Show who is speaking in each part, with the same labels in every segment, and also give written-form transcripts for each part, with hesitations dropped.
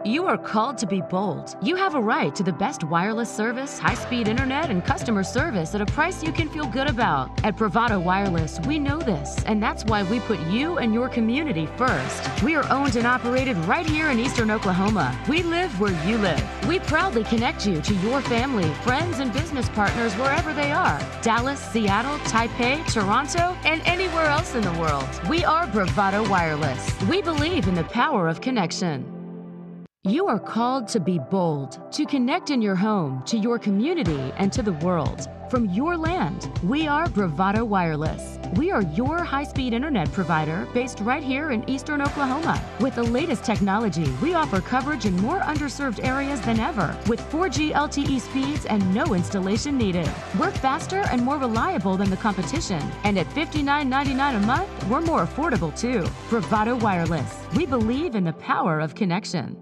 Speaker 1: You are called to be bold. You have a right to the best wireless service, high-speed internet, and customer service at a price you can feel good about. At Bravado Wireless, we know this, and that's why we put you and your community first. We are owned and operated right here in Eastern Oklahoma. We live where you live. We proudly connect you to your family, friends, and business partners wherever they are. Dallas, Seattle, Taipei, Toronto, and anywhere else in the world. We are Bravado Wireless. We believe in the power of connection. You are called to be bold, to connect in your home, to your community, and to the world. From your land, we are Bravado Wireless. We are your high-speed internet provider based right here in Eastern Oklahoma. With the latest technology, we offer coverage in more underserved areas than ever, with 4G LTE speeds and no installation needed. We're faster and more reliable than the competition, and at $59.99 a month, we're more affordable too. Bravado Wireless. We believe in the power of connection.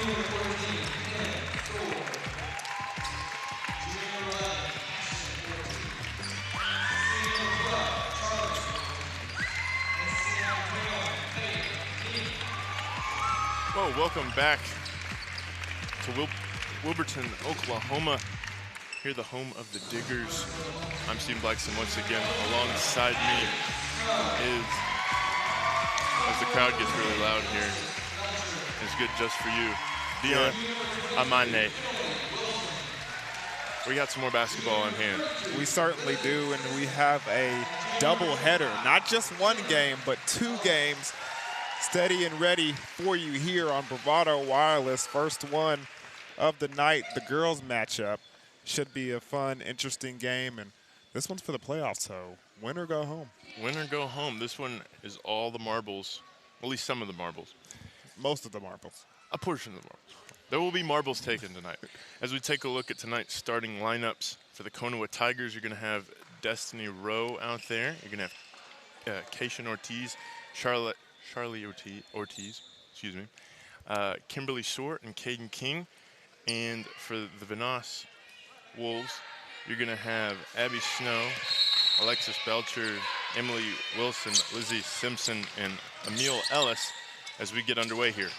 Speaker 2: Well, welcome back to Wilburton, Oklahoma. Here, the home of the Diggers. I'm Steve Blackson once again. Alongside me is, as the crowd gets really loud here, it's good just for you, Dion Amane. We got some more basketball in hand.
Speaker 3: We certainly do, and we have a double header. Not just one game, but 2 games steady and ready for you here on Bravado Wireless. First one of the night, the girls matchup. Should be a fun, interesting game, and this one's for the playoffs, so win or go home.
Speaker 2: Win or go home. This one is all the marbles, at least some of the marbles.
Speaker 3: Most of the marbles.
Speaker 2: A portion of the marbles. There will be marbles taken tonight. As we take a look at tonight's starting lineups for the Konawa Tigers, you're going to have Destiny Rowe out there. You're going to have Keishan Ortiz, Charlie Ortiz, excuse me, Kimberly Short and Caden King. And for the Vanoss Wolves, you're going to have Abby Snow, Alexis Belcher, Emily Wilson, Lizzie Simpson, and Emil Ellis as we get underway here.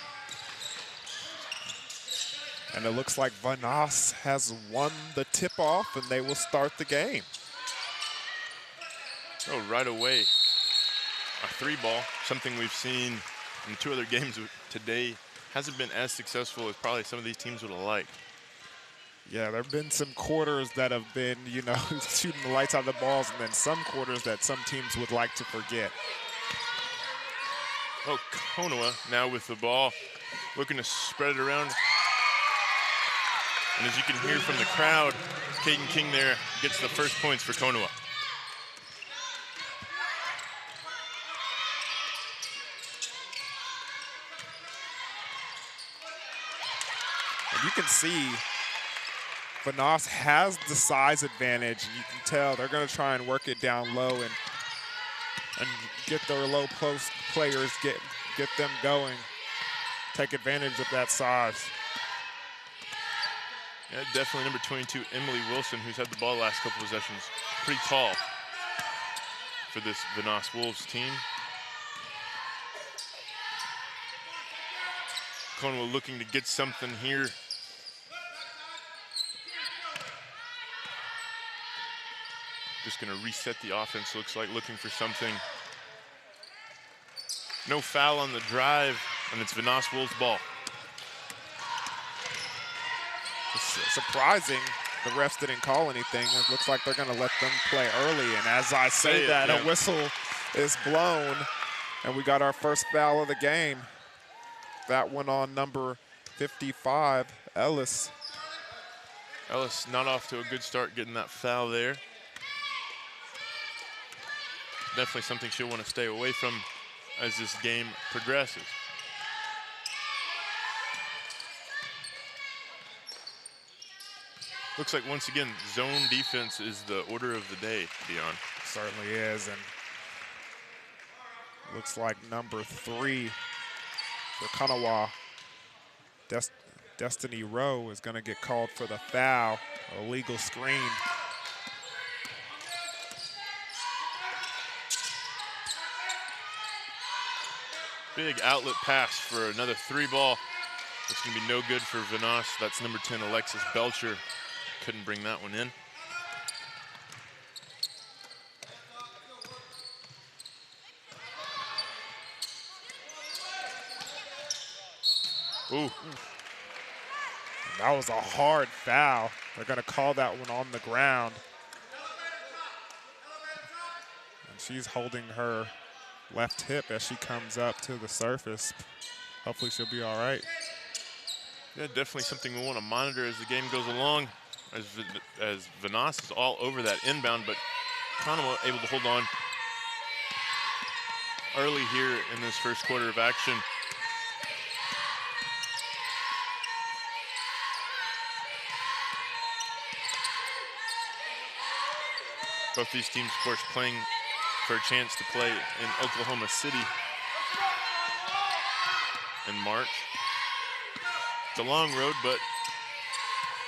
Speaker 3: And it looks like Vanoss has won the tip-off, and they will start the game.
Speaker 2: So right away, a 3-ball, something we've seen in 2 other games today, hasn't been as successful as probably some of these teams would have liked.
Speaker 3: Yeah, there have been some quarters that have been, you know, shooting the lights out of the balls, and then some quarters that some teams would like to forget.
Speaker 2: Oh, Konawa now with the ball, looking to spread it around. And as you can hear from the crowd, Caden King there gets the first points for Konawa.
Speaker 3: And you can see Vanoss has the size advantage, and you can tell they're going to try and work it down low and get their low post players, get them going, take advantage of that size.
Speaker 2: Yeah, definitely number 22, Emily Wilson, who's had the ball the last couple possessions. Pretty tall for this Vanoss Wolves team. Konawa looking to get something here. Just going to reset the offense, looks like, looking for something. No foul on the drive, and it's Vanoss Wolves' ball.
Speaker 3: It's surprising the refs didn't call anything. It looks like they're going to let them play early, and as I say that, a whistle is blown, and we got our first foul of the game. That one on number 55, Ellis.
Speaker 2: Ellis not off to a good start getting that foul there. Definitely something she'll want to stay away from as this game progresses. Looks like, once again, zone defense is the order of the day, Dion.
Speaker 3: Certainly is, and looks like number 3 for Konawa, Destiny Rowe, is going to get called for the foul, a legal screen.
Speaker 2: Big outlet pass for another 3-ball. It's going to be no good for Vanoss. That's number 10, Alexis Belcher. Couldn't bring that one in. Ooh.
Speaker 3: That was a hard foul. They're going to call that one on the ground. And she's holding her left hip as she comes up to the surface. Hopefully she'll be all right.
Speaker 2: Yeah, definitely something we want to monitor as the game goes along, as Vanoss is all over that inbound, but Konawa able to hold on early here in this first quarter of action. Both these teams, of course, playing for a chance to play in Oklahoma City in March. It's a long road, but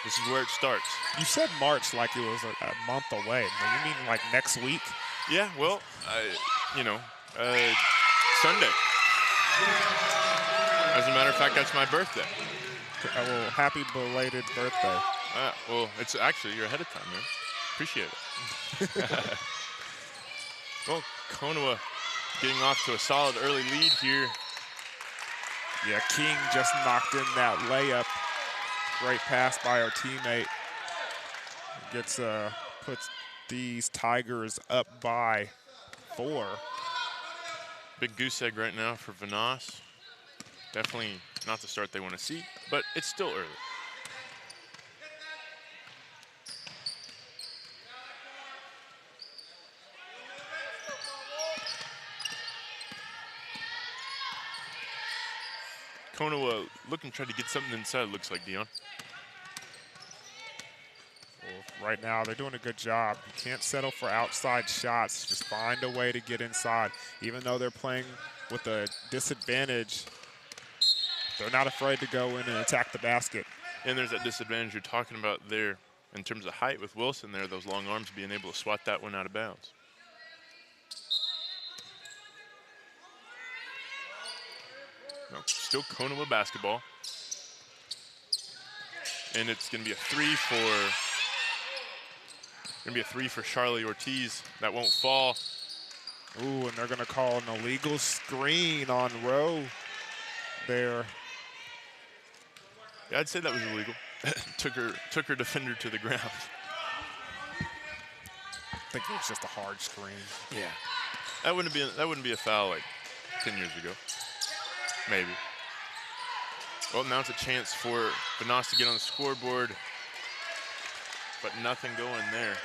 Speaker 2: this is where it starts.
Speaker 3: You said March like it was a month away. You mean like next week?
Speaker 2: Yeah, well, Sunday. As a matter of fact, that's my birthday.
Speaker 3: Well, happy belated birthday.
Speaker 2: Well, it's actually, you're ahead of time, man. Appreciate it. Well, Konawa getting off to a solid early lead here.
Speaker 3: Yeah, King just knocked in that layup. Great pass by our teammate. Puts these Tigers up by 4.
Speaker 2: Big goose egg right now for Vanoss. Definitely not the start they want to see, but it's still early. Konawa looking to try to get something inside, looks like, Dion.
Speaker 3: Well, right now, they're doing a good job. You can't settle for outside shots. Just find a way to get inside. Even though they're playing with a disadvantage, they're not afraid to go in and attack the basket.
Speaker 2: And there's that disadvantage you're talking about there in terms of height with Wilson there, those long arms being able to swat that one out of bounds. No, still Konawa basketball. And it's going to be a three for Charlie Ortiz. That won't fall.
Speaker 3: Ooh, and they're going to call an illegal screen on Rowe there.
Speaker 2: Yeah, I'd say that was illegal. took her defender to the ground.
Speaker 3: I think it was just a hard screen.
Speaker 2: Yeah. That wouldn't be a foul like 10 years ago. Maybe. Well, now it's a chance for Vanoss to get on the scoreboard, but nothing going there.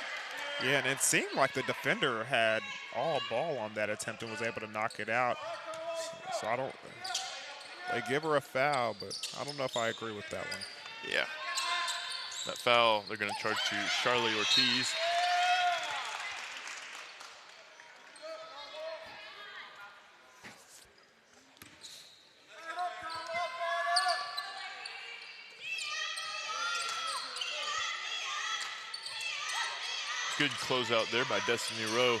Speaker 3: Yeah, and it seemed like the defender had all ball on that attempt and was able to knock it out. So they give her a foul, but I don't know if I agree with that one.
Speaker 2: Yeah. That foul, they're going to charge to Charlie Ortiz. Good closeout there by Destiny Rowe.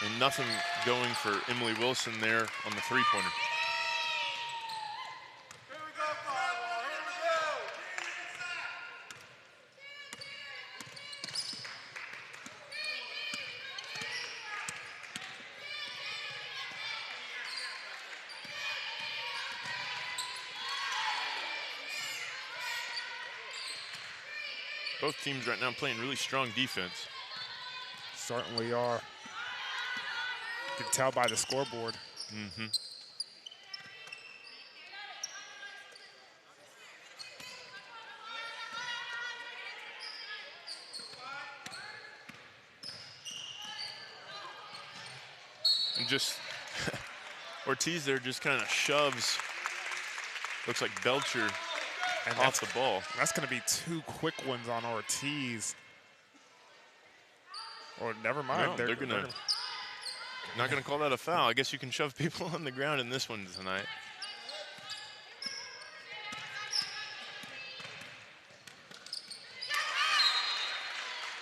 Speaker 2: And nothing going for Emily Wilson there on the three-pointer. Both teams right now playing really strong defense.
Speaker 3: Certainly are. You can tell by the scoreboard.
Speaker 2: Mm-hmm. And just Ortiz there just kind of shoves, looks like Belcher
Speaker 3: And
Speaker 2: off the ball.
Speaker 3: That's going to be 2 quick ones on Ortiz. Or never mind.
Speaker 2: No, they're not going to call that a foul. I guess you can shove people on the ground in this one tonight.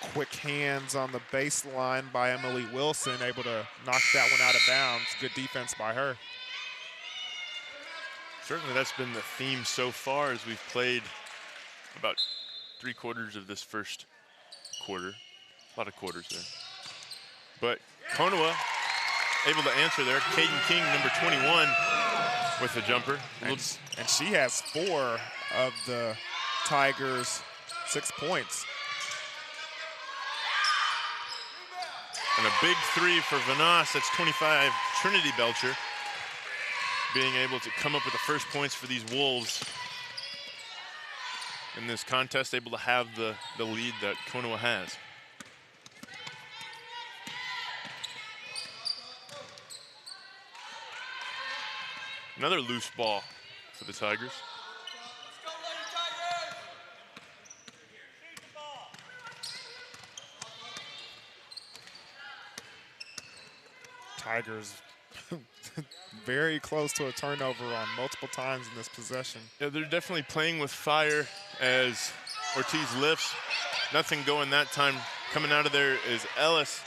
Speaker 3: Quick hands on the baseline by Emily Wilson, able to knock that one out of bounds. Good defense by her.
Speaker 2: Certainly that's been the theme so far as we've played about 3/4 of this first quarter. A lot of quarters there. But Konawa able to answer there. Caden King, number 21, with the jumper.
Speaker 3: And she has 4 of the Tigers' 6 points.
Speaker 2: And a big 3 for Vanoss. That's 25, Trinity Belcher. Being able to come up with the first points for these Wolves in this contest, able to have the lead that Konawa has. Another loose ball for the Tigers.
Speaker 3: Tigers very close to a turnover on multiple times in this possession.
Speaker 2: Yeah, they're definitely playing with fire as Ortiz lifts. Nothing going that time. Coming out of there is Els,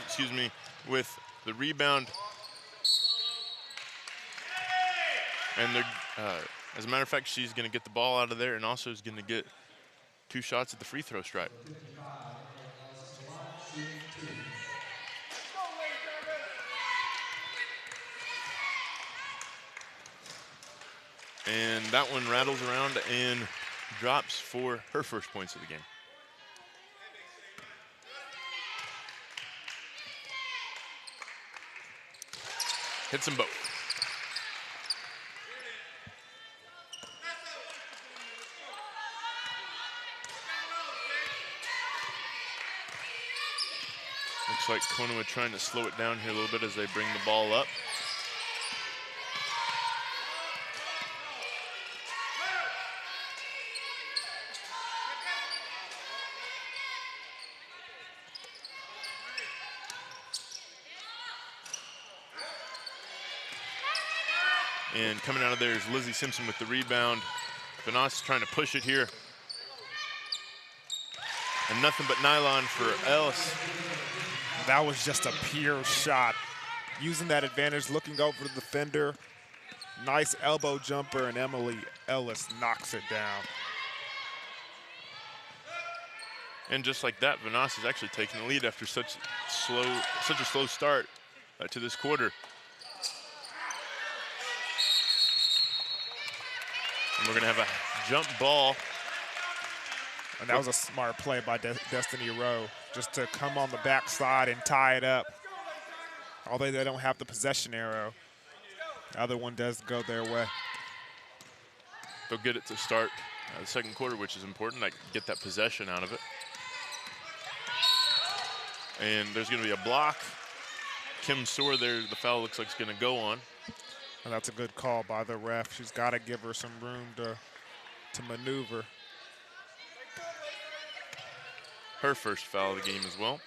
Speaker 2: excuse me, with the rebound. And they're, as a matter of fact, she's going to get the ball out of there and also is going to get 2 shots at the free throw stripe. And that one rattles around and drops for her first points of the game. Hits them both. Looks like Konawa trying to slow it down here a little bit as they bring the ball up. And coming out of there is Lizzie Simpson with the rebound. Vanoss trying to push it here. And nothing but nylon for Els.
Speaker 3: That was just a pure shot. Using that advantage, looking over the defender. Nice elbow jumper, and Emily Ellis knocks it down.
Speaker 2: And just like that, Vanoss is actually taking the lead after such a slow start to this quarter. And we're going to have a jump ball.
Speaker 3: And that was a smart play by Destiny Rowe, just to come on the backside and tie it up. Although they don't have the possession arrow, the other one does go their way.
Speaker 2: They'll get it to start the second quarter, which is important, like get that possession out of it. And there's going to be a block. Kim Soar there, the foul looks like it's going to go on.
Speaker 3: And that's a good call by the ref. She's got to give her some room to maneuver.
Speaker 2: Her first foul of the game as well.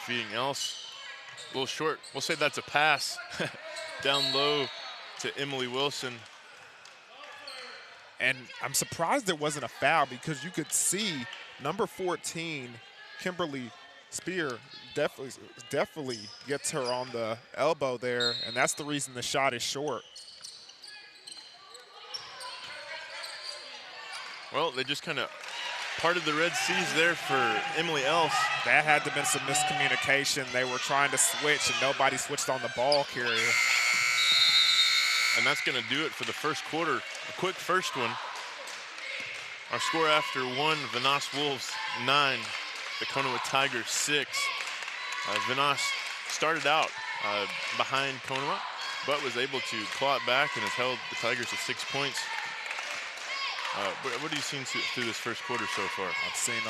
Speaker 2: Feeding else, a little short. We'll say that's a pass. Down low to Emily Wilson.
Speaker 3: And I'm surprised it wasn't a foul because you could see number 14, Kimberly Spear, definitely gets her on the elbow there, and that's the reason the shot is short.
Speaker 2: Well, they just kind of parted the Red Seas there for Emily Els.
Speaker 3: That had to have been some miscommunication. They were trying to switch, and nobody switched on the ball carrier.
Speaker 2: And that's going to do it for the first quarter. A quick first one. Our score after 1, Vanoss Wolves 9, the Konawa Tigers 6. Vanoss started out behind Konawa, but was able to claw it back and has held the Tigers to 6 points. What have you seen through this first quarter so far?
Speaker 3: I've seen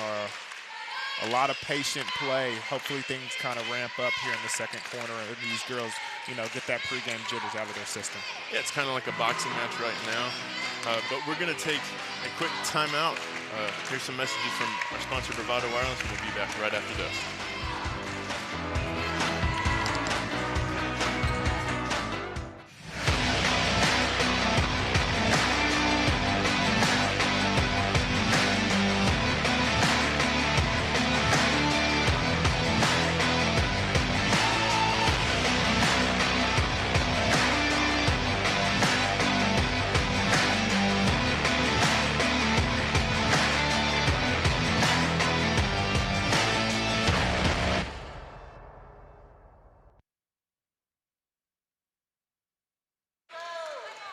Speaker 3: a lot of patient play. Hopefully things kind of ramp up here in the second quarter and these girls, get that pregame jitters out of their system.
Speaker 2: Yeah, it's kind of like a boxing match right now. But we're going to take a quick timeout. Here's some messages from our sponsor, Bravado Wireless, and we'll be back right after this.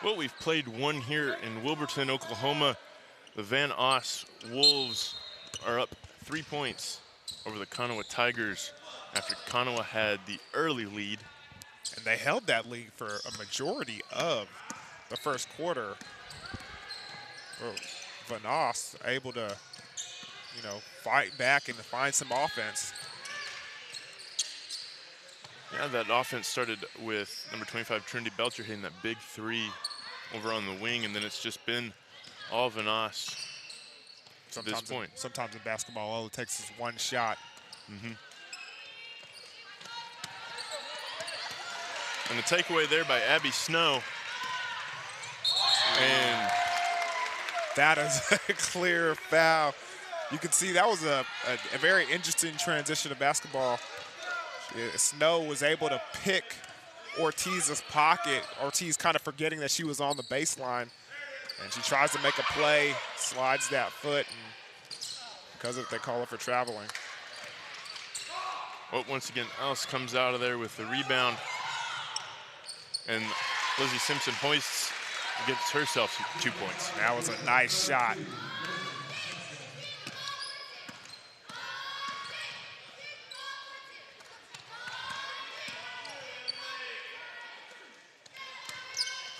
Speaker 2: Well, we've played one here in Wilburton, Oklahoma. The Vanoss Wolves are up 3 points over the Konawa Tigers after Konawa had the early lead.
Speaker 3: And they held that lead for a majority of the first quarter. Vanoss able to, fight back and find some offense.
Speaker 2: Yeah, that offense started with number 25, Trinity Belcher, hitting that big three over on the wing, and then it's just been all Vanoss to this point.
Speaker 3: Sometimes in basketball, all it takes is one shot.
Speaker 2: And the takeaway there by Abby Snow. And
Speaker 3: that is a clear foul. You can see that was a very interesting transition of basketball. Snow was able to pick Ortiz's pocket. Ortiz kind of forgetting that she was on the baseline. And she tries to make a play, slides that foot, and because of it, they call her for traveling.
Speaker 2: Oh, once again, Ellis comes out of there with the rebound. And Lizzie Simpson hoists, gets herself 2 points.
Speaker 3: That was a nice shot.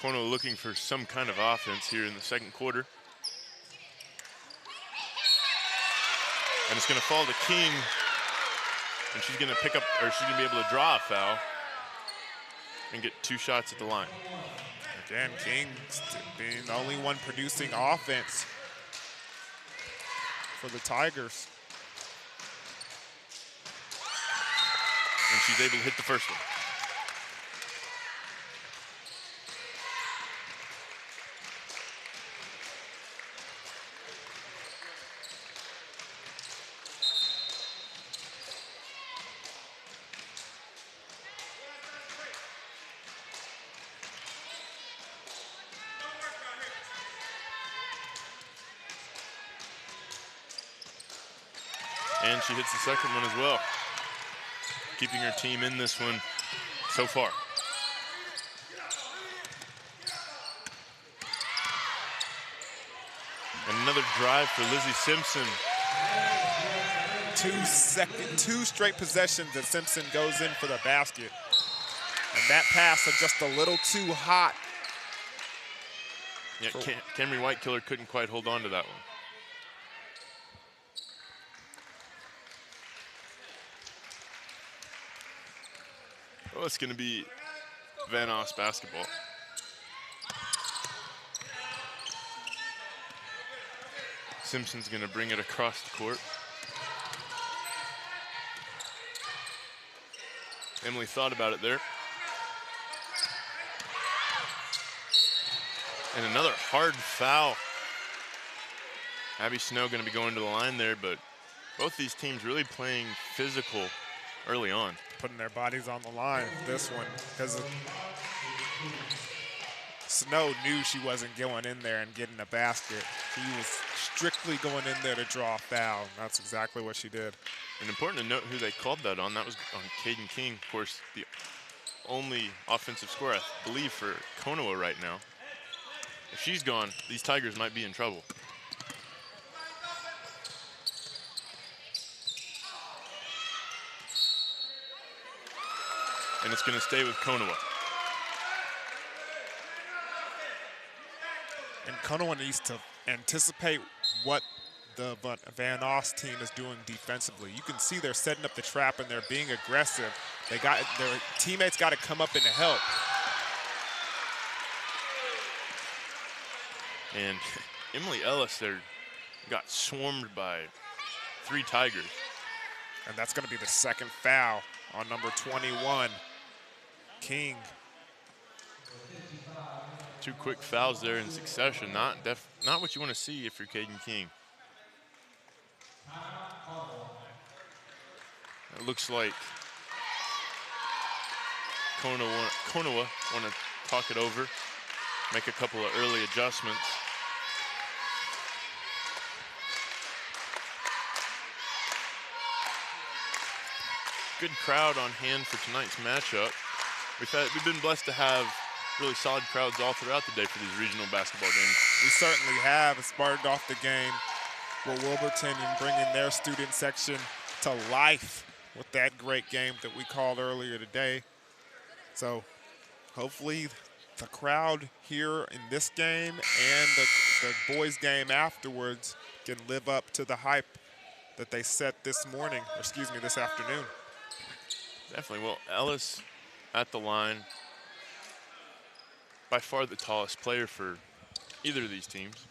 Speaker 2: Konawa looking for some kind of offense here in the second quarter. And it's going to fall to King. And she's going to pick up, or she's going to be able to draw a foul and get 2 shots at the line.
Speaker 3: Again, King being the only one producing offense for the Tigers.
Speaker 2: And she's able to hit the first one. And she hits the second one as well, keeping her team in this one so far. And another drive for Lizzie Simpson.
Speaker 3: 2 straight possessions that Simpson goes in for the basket. And that pass is just a little too hot.
Speaker 2: Yeah, Camry Whitekiller couldn't quite hold on to that one. Oh, it's going to be Vanoss basketball. Simpson's going to bring it across the court. Emily thought about it there. And another hard foul. Abby Snow going to be going to the line there, but both these teams really playing physical early on.
Speaker 3: Putting their bodies on the line, this one, because Snow knew she wasn't going in there and getting a basket. He was strictly going in there to draw a foul. That's exactly what she did.
Speaker 2: And important to note who they called that on. That was on Caden King, of course, the only offensive scorer, I believe, for Konawa right now. If she's gone, these Tigers might be in trouble. And it's going to stay with Konawa.
Speaker 3: And Konawa needs to anticipate what the Vanoss team is doing defensively. You can see they're setting up the trap and they're being aggressive. Their teammates got to come up and help.
Speaker 2: And Emily Ellis there got swarmed by 3 Tigers.
Speaker 3: And that's going to be the second foul on number 21, King.
Speaker 2: 2 quick fouls there in succession. Not what you want to see if you're Caden King. It looks like Konawa want to talk it over, make a couple of early adjustments. Good crowd on hand for tonight's matchup. We've been blessed to have really solid crowds all throughout the day for these regional basketball games.
Speaker 3: We certainly have. It started off the game with Wilburton and bringing their student section to life with that great game that we called earlier today. So hopefully the crowd here in this game and the boys game afterwards can live up to the hype that they set this morning, or excuse me, this afternoon.
Speaker 2: Definitely. Well, Ellis at the line, by far the tallest player for either of these teams.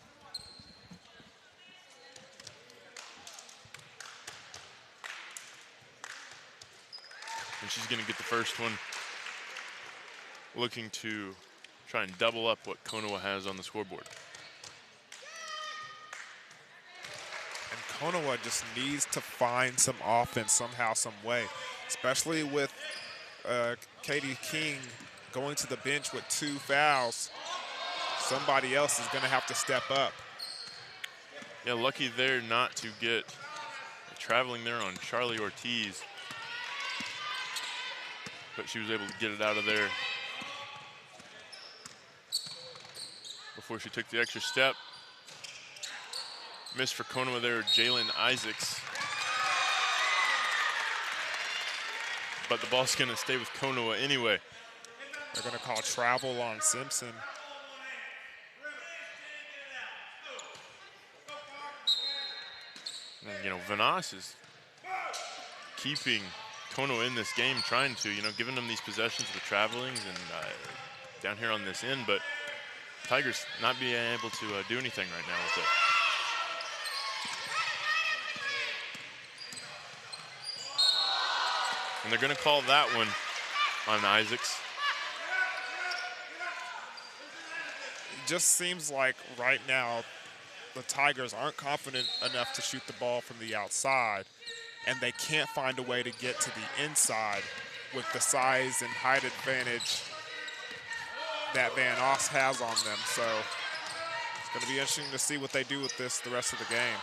Speaker 2: And she's going to get the first one, looking to try and double up what Konawa has on the scoreboard.
Speaker 3: And Konawa just needs to find some offense somehow, some way, especially with Katie King going to the bench with 2 fouls. Somebody else is going to have to step up.
Speaker 2: Yeah, lucky there not to get traveling there on Charlie Ortiz. But she was able to get it out of there before she took the extra step. Miss for Konawa there, Jalen Isaacs. But the ball's gonna stay with Konawa anyway.
Speaker 3: They're gonna call travel on Simpson.
Speaker 2: And, you know, Vanoss is keeping Konawa in this game, trying to, you know, giving them these possessions with travelings and down here on this end, but Tigers not being able to do anything right now with it. And they're going to call that one on Isaacs.
Speaker 3: It just seems like right now the Tigers aren't confident enough to shoot the ball from the outside, and they can't find a way to get to the inside with the size and height advantage that Vanoss has on them. So it's going to be interesting to see what they do with this the rest of the game.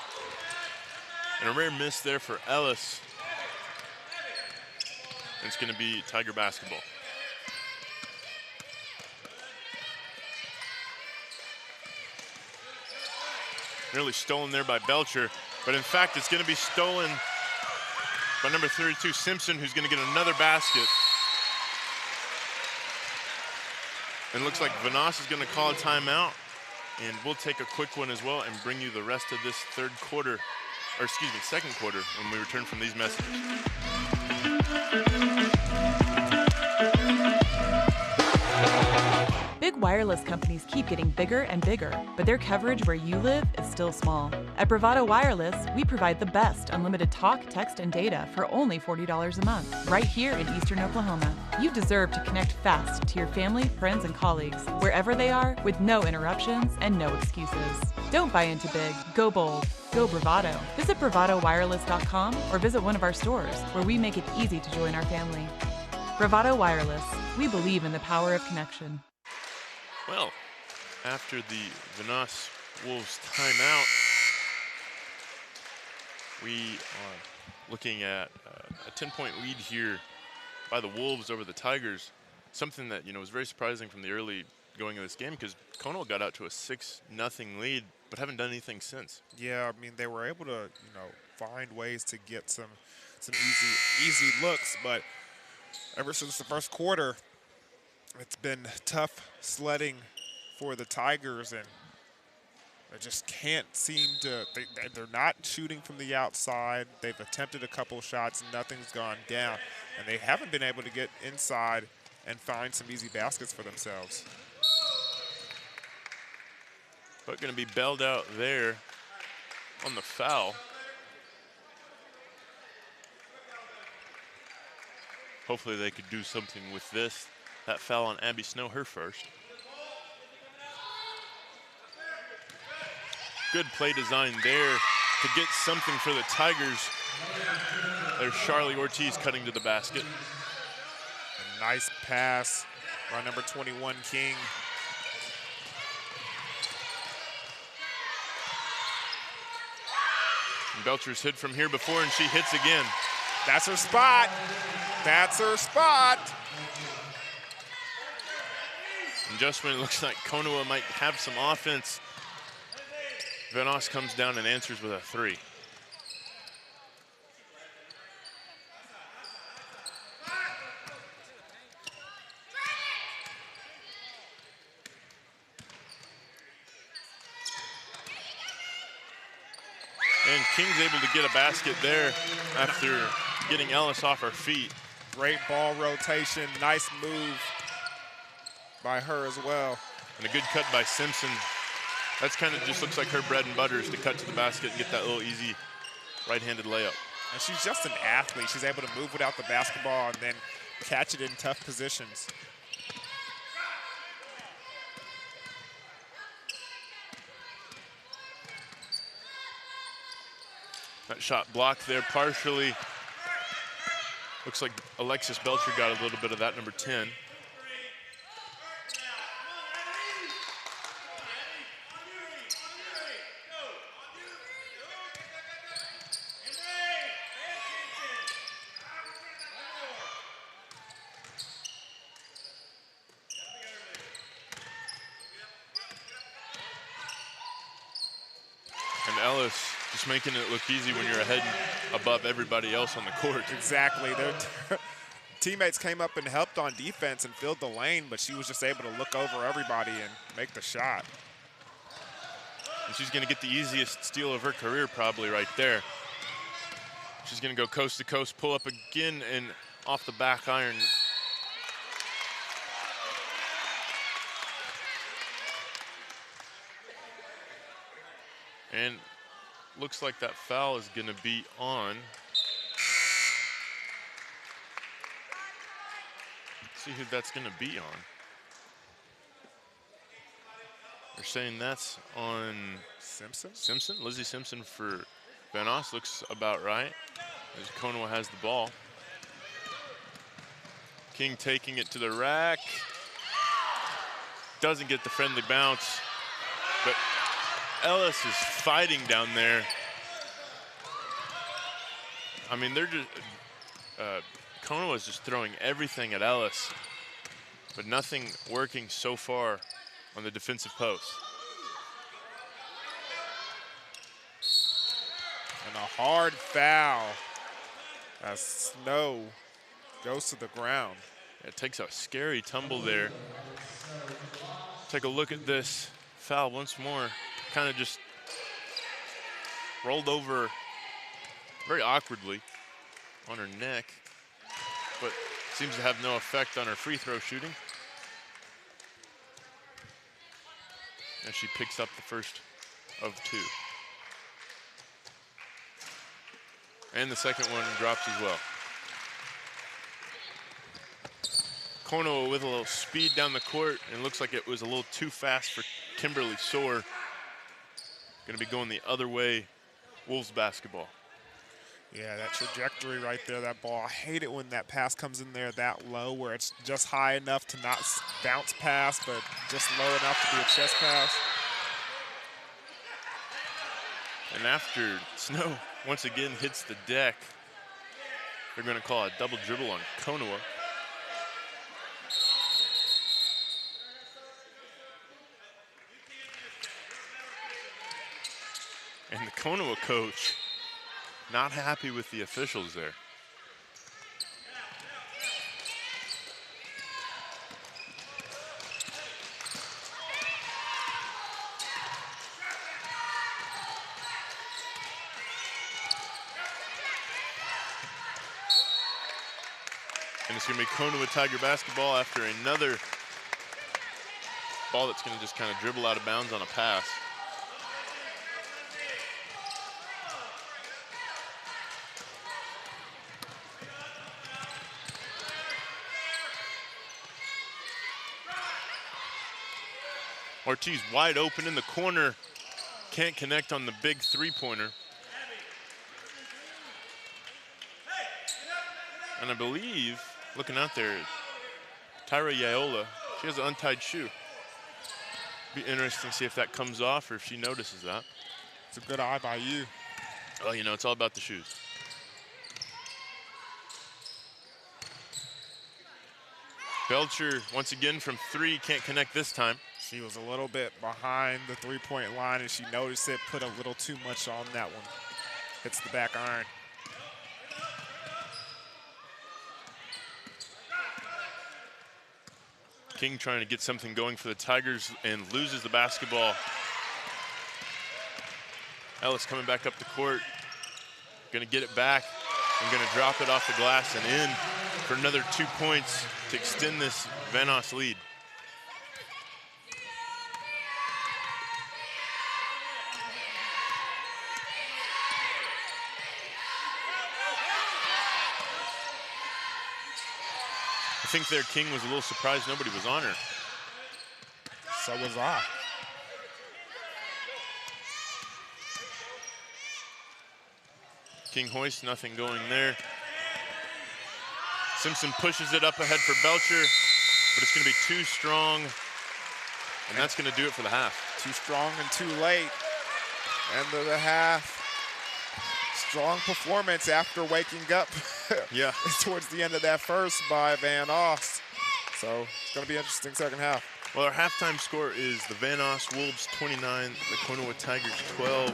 Speaker 2: And a rare miss there for Ellis. It's going to be Tiger basketball. Nearly stolen there by Belcher, but in fact it's going to be stolen by number 32, Simpson, who's going to get another basket. And it looks like Vanoss is going to call a timeout, and we'll take a quick one as well and bring you the rest of this second quarter when we return from these messages.
Speaker 4: Big wireless companies keep getting bigger and bigger, but their coverage where you live is still small. At Bravado Wireless, we provide the best unlimited talk, text, and data for only $40 a month, right here in Eastern Oklahoma. You deserve to connect fast to your family, friends, and colleagues, wherever they are, with no interruptions and no excuses. Don't buy into big, go bold, go Bravado. Visit bravadowireless.com or visit one of our stores, where we make it easy to join our family. Bravado Wireless, we believe in the power of connection.
Speaker 2: Well, after the Vanoss Wolves timeout, we are looking at a 10-point lead here by the Wolves over the Tigers. Something that, you know, was very surprising from the early going of this game, because Konawa got out to a 6-0 lead, but haven't done anything since.
Speaker 3: Yeah, I mean, they were able to, you know, find ways to get some easy looks, but ever since the first quarter, it's been tough sledding for the Tigers, and they just can't seem to, they're not shooting from the outside. They've attempted a couple shots, and nothing's gone down, and they haven't been able to get inside and find some easy baskets for themselves.
Speaker 2: But going to be bailed out there on the foul. Hopefully they could do something with this. That foul on Abby Snow, her first. Good play design there to get something for the Tigers. There's Charlie Ortiz cutting to the basket.
Speaker 3: A nice pass by number 21, King.
Speaker 2: And Belcher's hit from here before, and she hits again.
Speaker 3: That's her spot. That's her spot.
Speaker 2: And just when it looks like Konawa might have some offense, Vanoss comes down and answers with a 3. And King's able to get a basket there after getting Ellis off her feet.
Speaker 3: Great ball rotation, nice move by her as well.
Speaker 2: And a good cut by Simpson. That's kind of just looks like her bread and butter is to cut to the basket and get that little easy right-handed layup.
Speaker 3: And she's just an athlete. She's able to move without the basketball and then catch it in tough positions.
Speaker 2: That shot blocked there partially. Looks like Alexis Belcher got a little bit of that, number 10. And Ellis just making it look easy when you're ahead and above everybody else on the court.
Speaker 3: Exactly. Their teammates came up and helped on defense and filled the lane, but she was just able to look over everybody and make the shot.
Speaker 2: And she's going to get the easiest steal of her career probably right there. She's going to go coast to coast, pull up again, and off the back iron. And looks like that foul is going to be on. Let's see who that's going to be on. They're saying that's on Simpson. Lizzie Simpson for Vanoss looks about right. As Konawa has the ball. King taking it to the rack. Doesn't get the friendly bounce, but Ellis is fighting down there. I mean, they're just, Konawa is just throwing everything at Ellis, but nothing working so far on the defensive post.
Speaker 3: And a hard foul as Snow goes to the ground.
Speaker 2: It takes a scary tumble there. Take a look at this foul once more. Kind of just rolled over very awkwardly on her neck, but seems to have no effect on her free throw shooting. And she picks up the first of two. And the second one drops as well. Konawa with a little speed down the court, and it looks like it was a little too fast for Kimberly Soar. Going to be going the other way, Wolves basketball.
Speaker 3: Yeah, that trajectory right there, that ball. I hate it when that pass comes in there that low where it's just high enough to not bounce pass, but just low enough to be a chest pass.
Speaker 2: And after Snow once again hits the deck, they're going to call a double dribble on Konawa. And the Konawa coach not happy with the officials there. And it's going to be Konawa Tiger basketball after another ball that's going to just kind of dribble out of bounds on a pass. Ortiz wide open in the corner. Can't connect on the big three-pointer. And I believe, looking out there, Tyra Yaola, she has an untied shoe. Be interesting to see if that comes off or if she notices that.
Speaker 3: It's a good eye by you.
Speaker 2: Well, you know, it's all about the shoes. Belcher, once again from three, can't connect this time.
Speaker 3: She was a little bit behind the three-point line, and she noticed it, put a little too much on that one. Hits the back iron.
Speaker 2: King trying to get something going for the Tigers and loses the basketball. Ellis coming back up the court. Gonna get it back and gonna drop it off the glass and in. for another 2 points to extend this Vanoss lead. I think their king was a little surprised nobody was on her.
Speaker 3: So was I.
Speaker 2: King hoist, nothing going there. Simpson pushes it up ahead for Belcher, but it's going to be too strong, and that's going to do it for the half.
Speaker 3: Too strong and too late. End of the half. Strong performance after waking up.
Speaker 2: Yeah.
Speaker 3: Towards the end of that first by Vanoss. So it's going to be an interesting second half.
Speaker 2: Well, our halftime score is the Vanoss Wolves 29, the Konawa Tigers 12.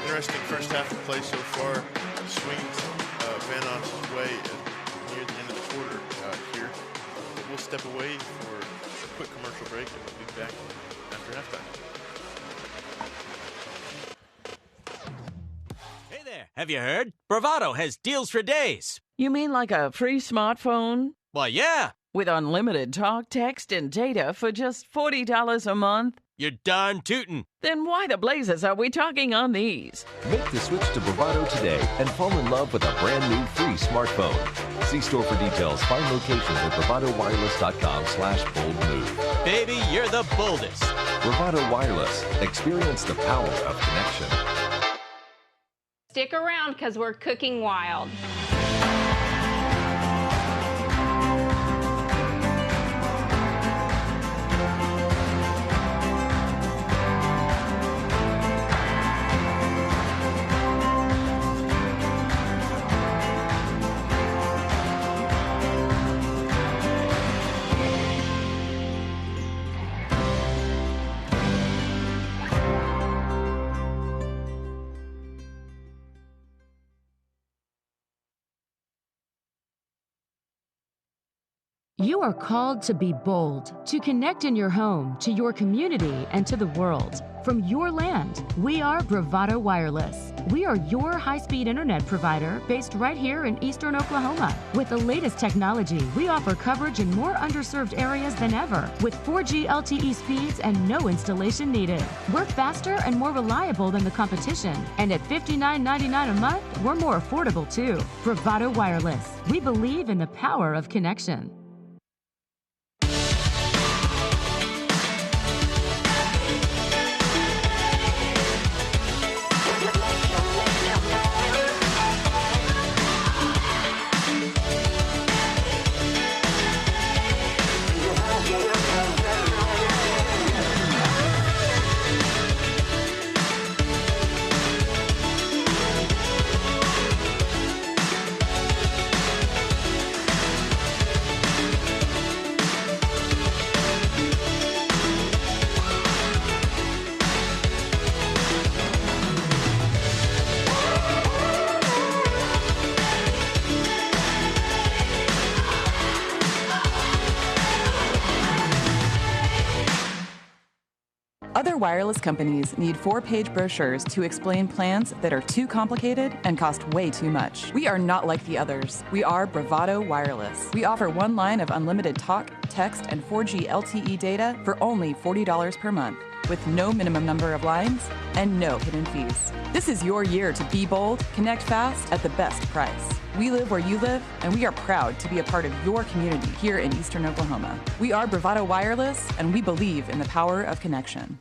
Speaker 2: Interesting first half of play so far. Swings Vanoss' way near the end of the quarter here. We'll step away for a quick commercial break, and we'll be back after halftime.
Speaker 5: Hey there, have you heard? Bravado has deals for days.
Speaker 6: You mean like a free smartphone?
Speaker 5: Well, yeah.
Speaker 6: With unlimited talk, text, and data for just $40 a month?
Speaker 5: You're darn tootin'.
Speaker 6: Then why the blazes are we talking on these?
Speaker 7: Make the switch to Bravado today and fall in love with a brand new free smartphone. See store for details. Find locations at bravadowireless.com/boldmove.
Speaker 5: Baby, you're the boldest.
Speaker 7: Bravado Wireless. Experience the power of connection.
Speaker 8: Stick around because we're cooking wild.
Speaker 1: You are called to be bold, to connect in your home, to your community, and to the world. From your land, we are Bravado Wireless. We are your high-speed internet provider based right here in eastern Oklahoma. With the latest technology, we offer coverage in more underserved areas than ever, with 4G LTE speeds and no installation needed. We're faster and more reliable than the competition, and at $59.99 a month, we're more affordable too. Bravado Wireless. We believe in the power of connection.
Speaker 4: Other wireless companies need 4-page brochures to explain plans that are too complicated and cost way too much. We are not like the others. We are Bravado Wireless. We offer one line of unlimited talk, text, and 4G LTE data for only $40 per month, with no minimum number of lines and no hidden fees. This is your year to be bold, connect fast at the best price. We live where you live, and we are proud to be a part of your community here in eastern Oklahoma. We are Bravado Wireless, and we believe in the power of connection.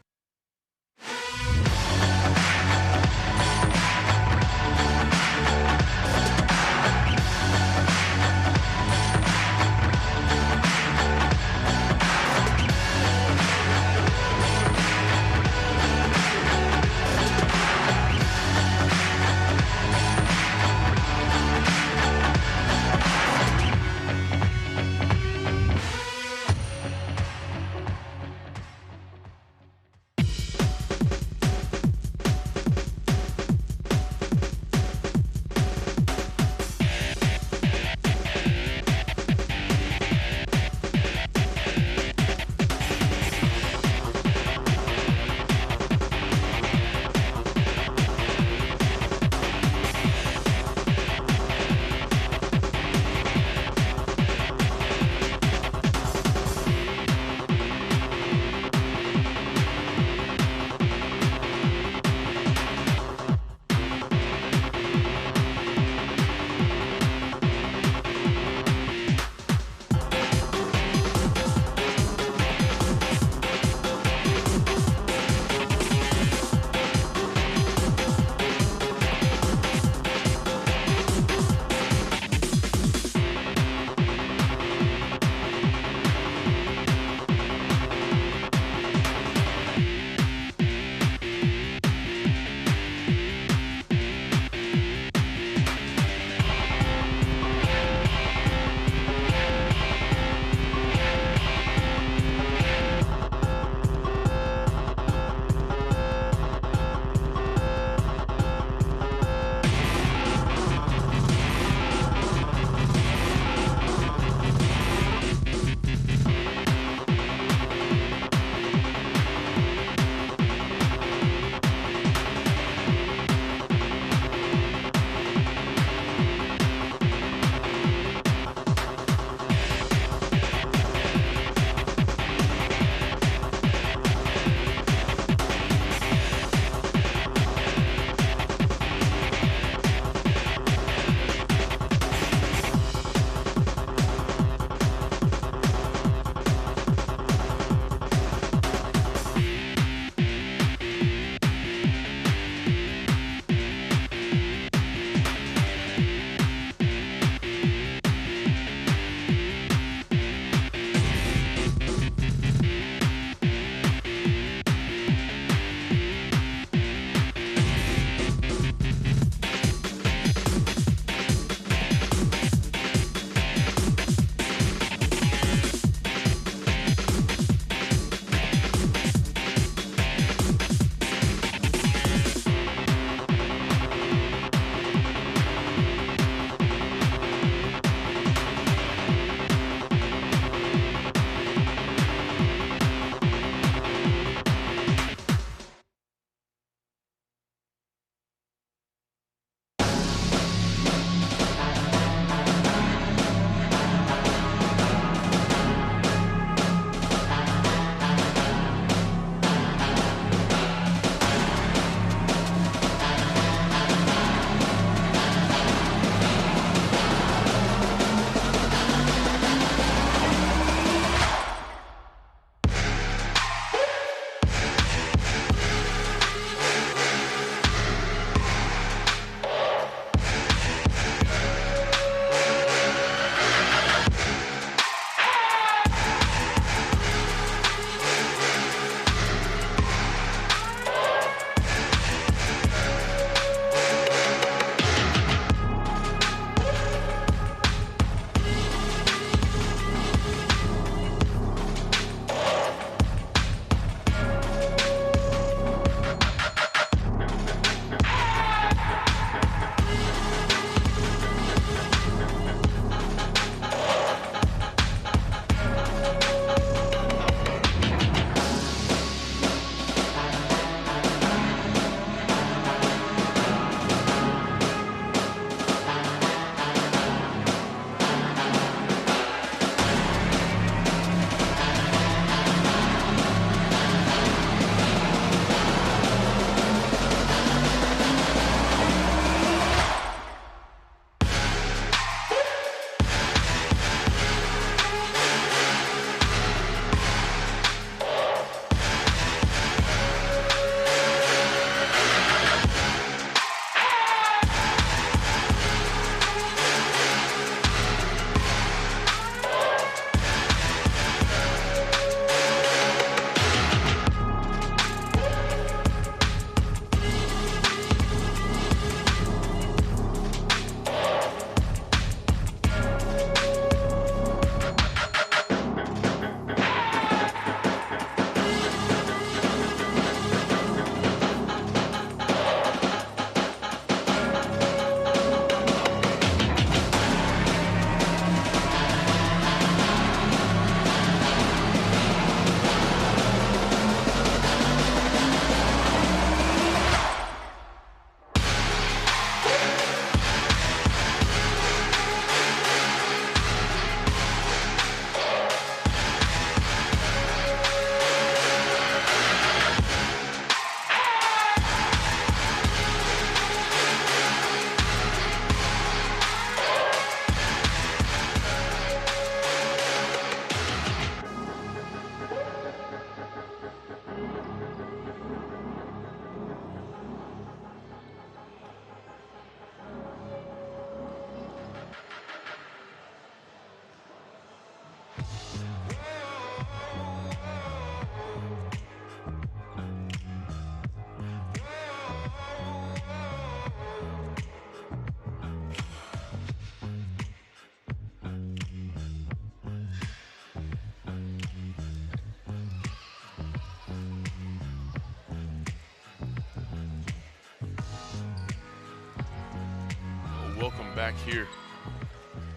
Speaker 2: back here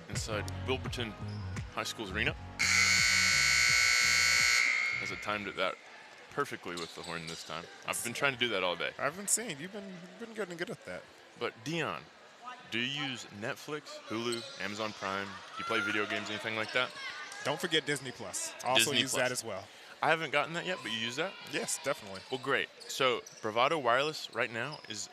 Speaker 2: inside Wilburton High School's arena. As it timed it that perfectly with the horn this time. I've been trying to do that all day.
Speaker 3: I haven't seen. You've been getting good at that.
Speaker 2: But Dion, do you use Netflix, Hulu, Amazon Prime? Do you play video games, anything like that?
Speaker 3: Don't forget Disney Plus. Also use that as well.
Speaker 2: I haven't gotten that yet, but you use that?
Speaker 3: Yes, definitely.
Speaker 2: Well, great. So Bravado Wireless right now is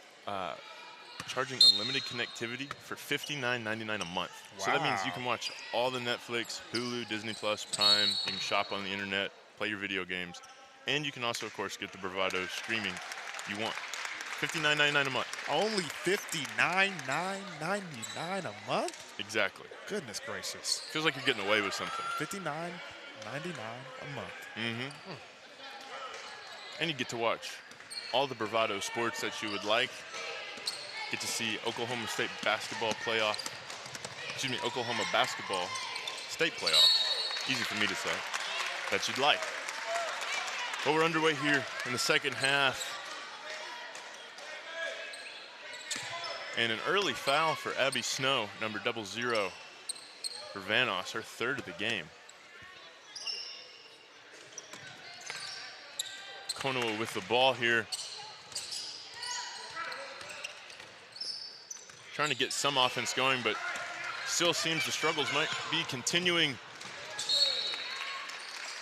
Speaker 2: charging unlimited connectivity for $59.99 a month. Wow. So that means you can watch all the Netflix, Hulu, Disney Plus, Prime. You can shop on the internet, play your video games, and you can also, of course, get the Bravado streaming you want. $59.99 a month.
Speaker 3: Only $59.99 a month?
Speaker 2: Exactly.
Speaker 3: Goodness gracious.
Speaker 2: Feels like you're getting away with something.
Speaker 3: $59.99 a month.
Speaker 2: Mm-hmm. And you get to watch all the Bravado sports that you would like. Get to see Oklahoma basketball state playoff. Easy for me to say. That you'd like. But we're underway here in the second half. And an early foul for Abby Snow, number 00 for Vanoss, her third of the game. Konawa with the ball here. Trying to get some offense going, but still seems the struggles might be continuing.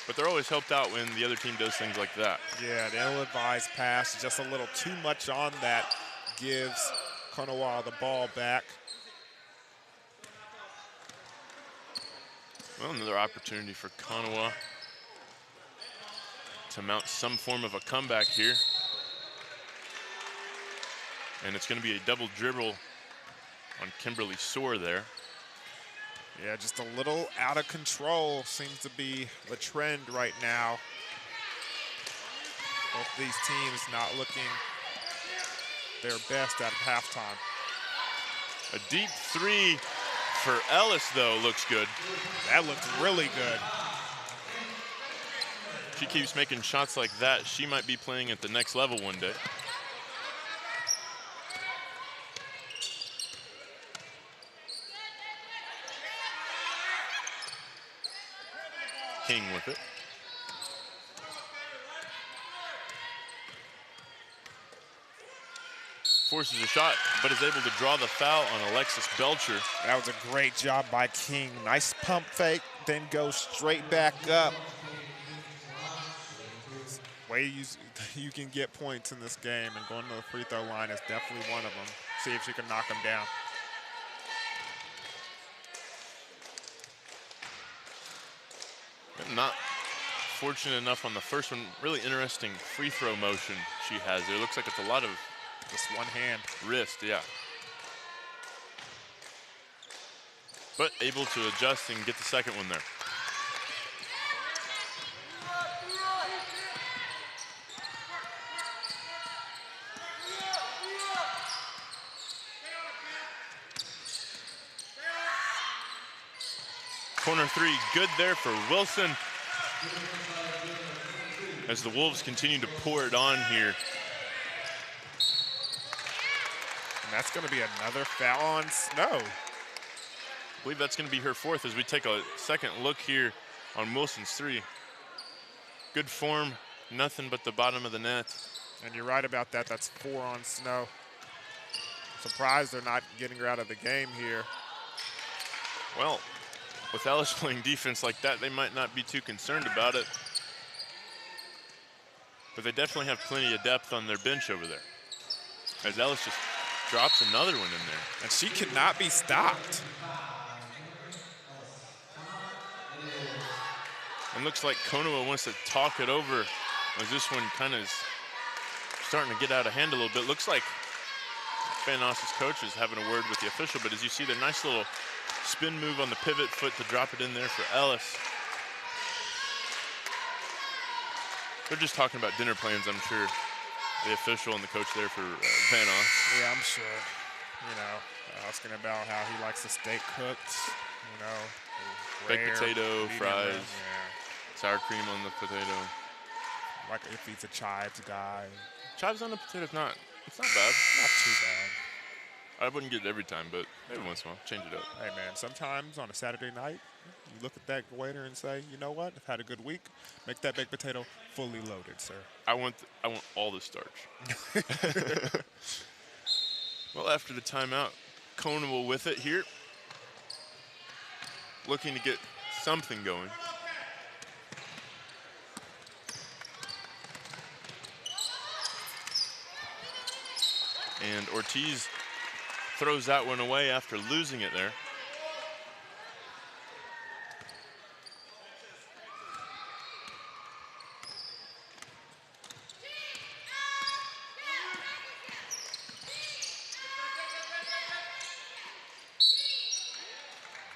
Speaker 2: But they're always helped out when the other team does things like that.
Speaker 3: Yeah, the ill-advised pass, just a little too much on that, gives Konawa the ball back.
Speaker 2: Well, another opportunity for Konawa to mount some form of a comeback here. And it's going to be a double dribble on Kimberly Soar there.
Speaker 3: Yeah, just a little out of control seems to be the trend right now. Both these teams not looking their best at halftime.
Speaker 2: A deep three for Ellis, though, looks good.
Speaker 3: That looked really good.
Speaker 2: She keeps making shots like that. She might be playing at the next level one day. King with it. Forces a shot, but is able to draw the foul on Alexis Belcher.
Speaker 3: That was a great job by King. Nice pump fake, then go straight back up. Way you can get points in this game, and going to the free throw line is definitely one of them. See if she can knock them down.
Speaker 2: Not fortunate enough on the first one. Really interesting free throw motion she has there. Looks like it's a lot of
Speaker 3: just one hand.
Speaker 2: Wrist, yeah. But able to adjust and get the second one there. Corner three, good there for Wilson. As the Wolves continue to pour it on here.
Speaker 3: And that's going to be another foul on Snow.
Speaker 2: I believe that's going to be her fourth as we take a second look here on Wilson's three. Good form, nothing but the bottom of the net.
Speaker 3: And you're right about that. That's 4 on Snow. Surprised they're not getting her out of the game here.
Speaker 2: Well, with Ellis playing defense like that, they might not be too concerned about it. But they definitely have plenty of depth on their bench over there. As Ellis just drops another one in there.
Speaker 3: And she cannot be stopped.
Speaker 2: And looks like Konawa wants to talk it over as this one kind of is starting to get out of hand a little bit. Looks like Vanoss's coach is having a word with the official, but as you see, the nice little spin move on the pivot foot to drop it in there for Ellis. They're just talking about dinner plans, I'm sure. The official and the coach there for Vanoss.
Speaker 3: Yeah, I'm sure. You know, asking about how he likes the steak cooked, you know.
Speaker 2: Baked potato, fries,
Speaker 3: yeah.
Speaker 2: sour cream on the potato.
Speaker 3: Like if he's a chives guy.
Speaker 2: Chives on the potato, it's not bad.
Speaker 3: Not too bad.
Speaker 2: I wouldn't get it every time, but every once in a while, change it up.
Speaker 3: Hey, man, sometimes on a Saturday night, you look at that waiter and say, you know what? I've had a good week. Make that baked potato fully loaded, sir.
Speaker 2: I want all the starch. Well, after the timeout, Konawa with it here. Looking to get something going. And Ortiz throws that one away after losing it there.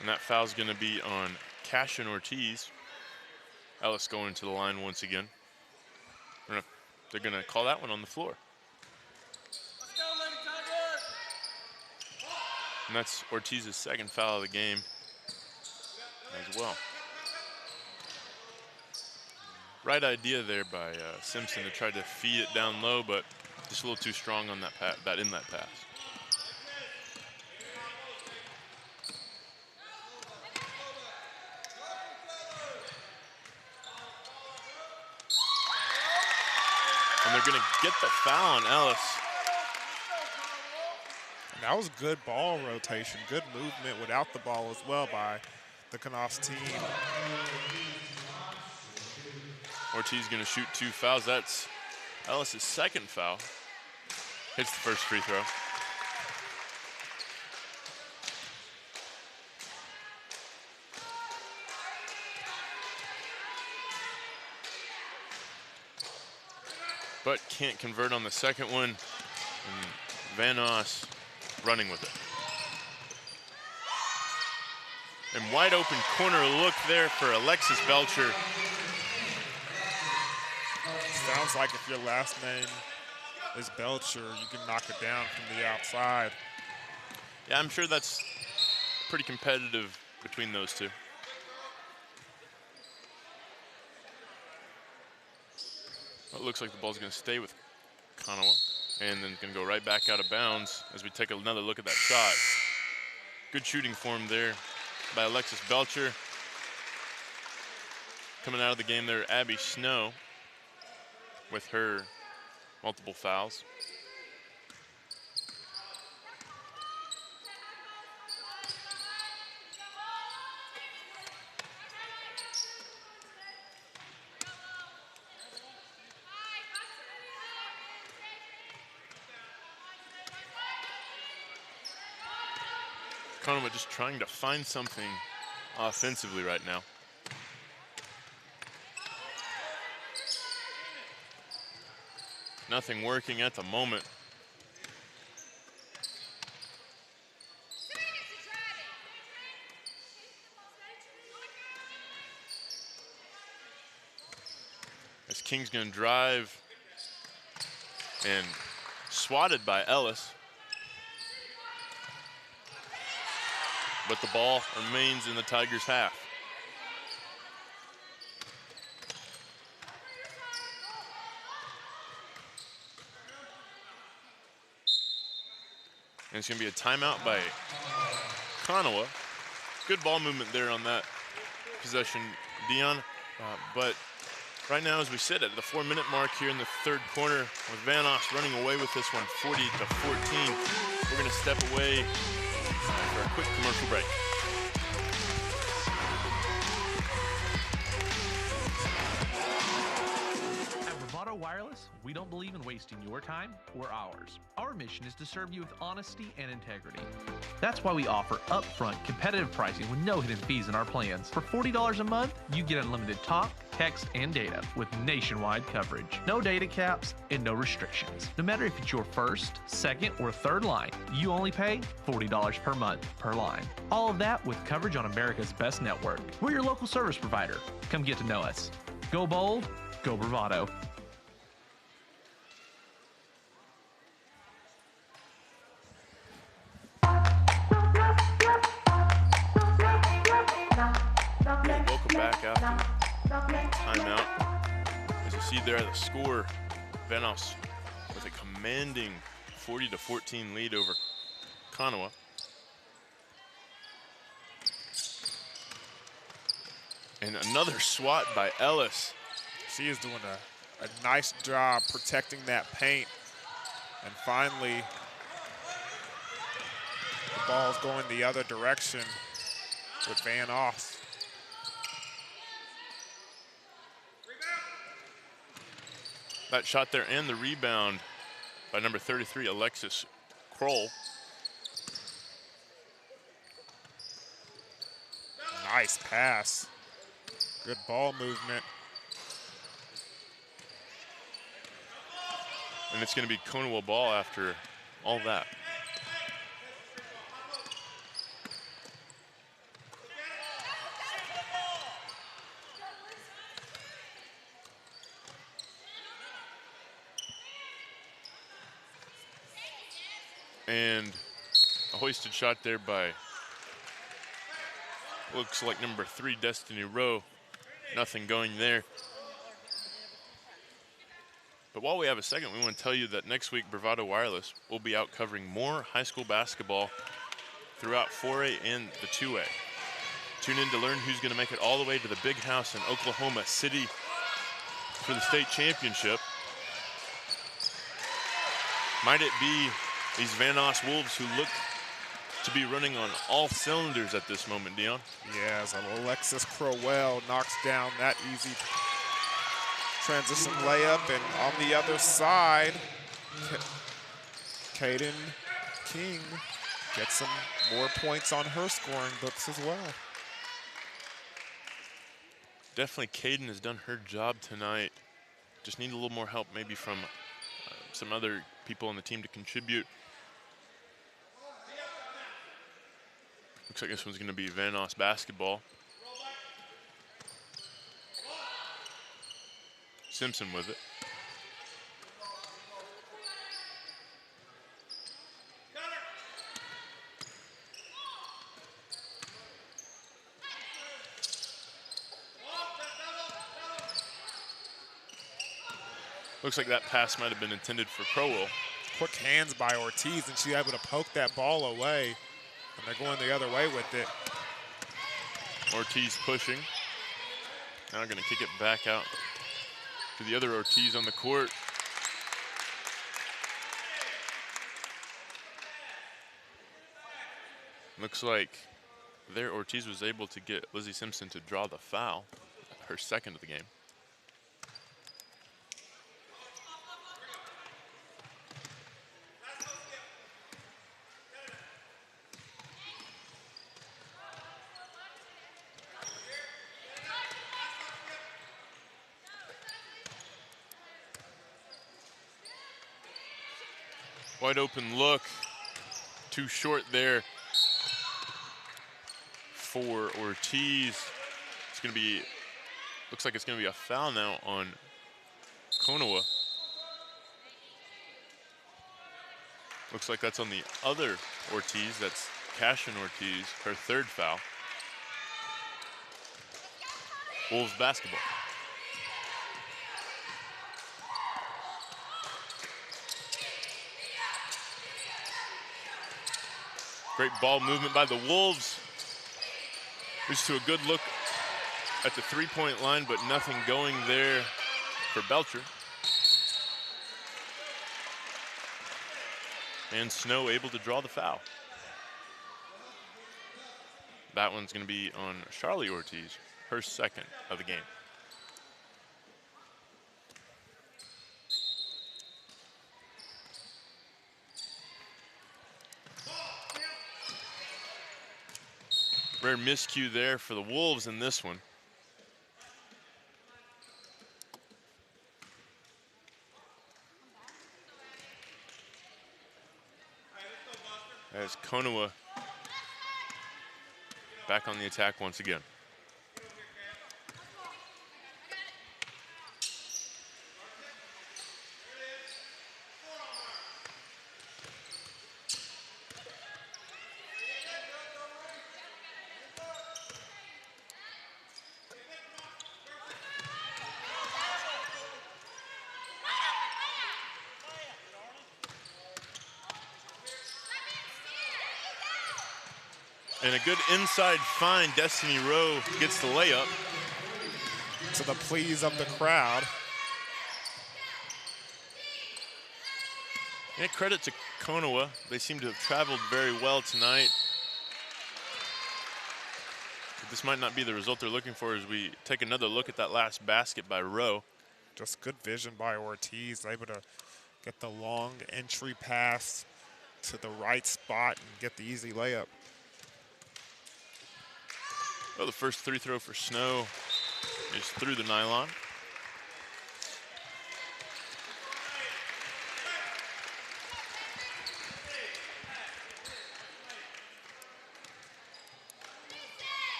Speaker 2: And that foul's going to be on Cash and Ortiz. Ellis going to the line once again. They're going to call that one on the floor. And that's Ortiz's second foul of the game as well. Right idea there by Simpson to try to feed it down low, but just a little too strong on that inlet pass. And they're going to get the foul on Ellis.
Speaker 3: And that was good ball rotation, good movement without the ball as well by the Vanoss team.
Speaker 2: Ortiz going to shoot 2 fouls. That's Ellis's second foul. Hits the first free throw. But can't convert on the second one. And Vanoss running with it. And wide open corner look there for Alexis Belcher.
Speaker 3: Sounds like if your last name is Belcher, you can knock it down from the outside.
Speaker 2: Yeah, I'm sure that's pretty competitive between those two. Well, it looks like the ball's going to stay with Konawa, and then going to go right back out of bounds as we take another look at that shot. Good shooting form there by Alexis Belcher. Coming out of the game there, Abby Snow with her multiple fouls. Konawa just trying to find something offensively right now. Nothing working at the moment. As King's gonna drive and swatted by Ellis. But the ball remains in the Tigers' half. And it's going to be a timeout by Konawa. Good ball movement there on that possession, Dion. But right now, as we sit at the 4-minute mark here in the third quarter, with Vanoss running away with this one 40-14, we're going to step away for a quick commercial break.
Speaker 9: Bravado Wireless, we don't believe in wasting your time or ours. Our mission is to serve you with honesty and integrity. That's why we offer upfront competitive pricing with no hidden fees in our plans. For $40 a month, you get unlimited talk, text, and data with nationwide coverage. No data caps and no restrictions. No matter if it's your first, second, or third line, you only pay $40 per month per line. All of that with coverage on America's best network. We're your local service provider. Come get to know us. Go bold, go Bravado.
Speaker 2: Welcome back after timeout. As you see there, the score, Vanoss with a commanding 40-14 lead over Konawa. And another swat by Ellis.
Speaker 3: She is doing a nice job protecting that paint. And finally, the ball's going the other direction with Vanoss.
Speaker 2: That shot there and the rebound by number 33, Alexis Kroll.
Speaker 3: Nice pass. Good ball movement.
Speaker 2: And it's going to be Konawa ball after all that. And a hoisted shot there by, looks like number 3, Destiny Rowe. Nothing going there. But while we have a second, we want to tell you that next week, Bravado Wireless will be out covering more high school basketball throughout 4A and the 2A. Tune in to learn who's going to make it all the way to the big house in Oklahoma City for the state championship. Might it be these Vanoss Wolves who look to be running on all cylinders at this moment, Dion?
Speaker 3: Yes, Alexis Crowell knocks down that easy transition layup, and on the other side, Kaden King gets some more points on her scoring books as well.
Speaker 2: Definitely Kaden has done her job tonight. Just need a little more help maybe from some other people on the team to contribute. Looks like this one's going to be Vanoss basketball. Simpson with it. Looks like that pass might have been intended for Crowell.
Speaker 3: Quick hands by Ortiz, and she's able to poke that ball away. And they're going the other way with it.
Speaker 2: Ortiz pushing. Now going to kick it back out to the other Ortiz on the court. Looks like there Ortiz was able to get Lizzie Simpson to draw the foul, her second of the game. Wide open look, too short there for Ortiz. It's going to be, looks like it's going to be a foul now on Konawa. Looks like that's on the other Ortiz, that's Cashin Ortiz, her third foul. Wolves basketball. Great ball movement by the Wolves. Leads to a good look at the three-point line, but nothing going there for Belcher. And Snow able to draw the foul. That one's going to be on Charlie Ortiz, her second of the game. Rare miscue there for the Wolves in this one. As Konawa back on the attack once again. And a good inside find. Destiny Rowe gets the layup.
Speaker 3: To the pleas of the crowd.
Speaker 2: And credit to Konawa. They seem to have traveled very well tonight. But this might not be the result they're looking for as we take another look at that last basket by Rowe.
Speaker 3: Just good vision by Ortiz, able to get the long entry pass to the right spot and get the easy layup.
Speaker 2: Well, the first free throw for Snow is through the nylon.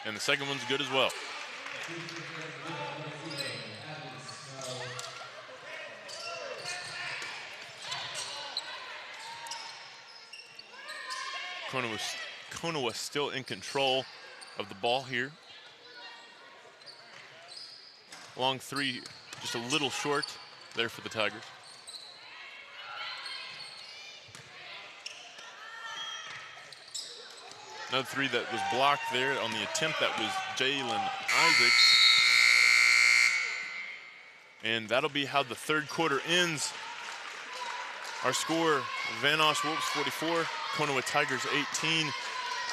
Speaker 2: And the second one's good as well. Konawa still in control of the ball here. Long three, just a little short there for the Tigers. Another three that was blocked there on the attempt. That was Jalen Isaacs. And that'll be how the third quarter ends. Our score, Vanoss Wolves 44, Konawa Tigers 18.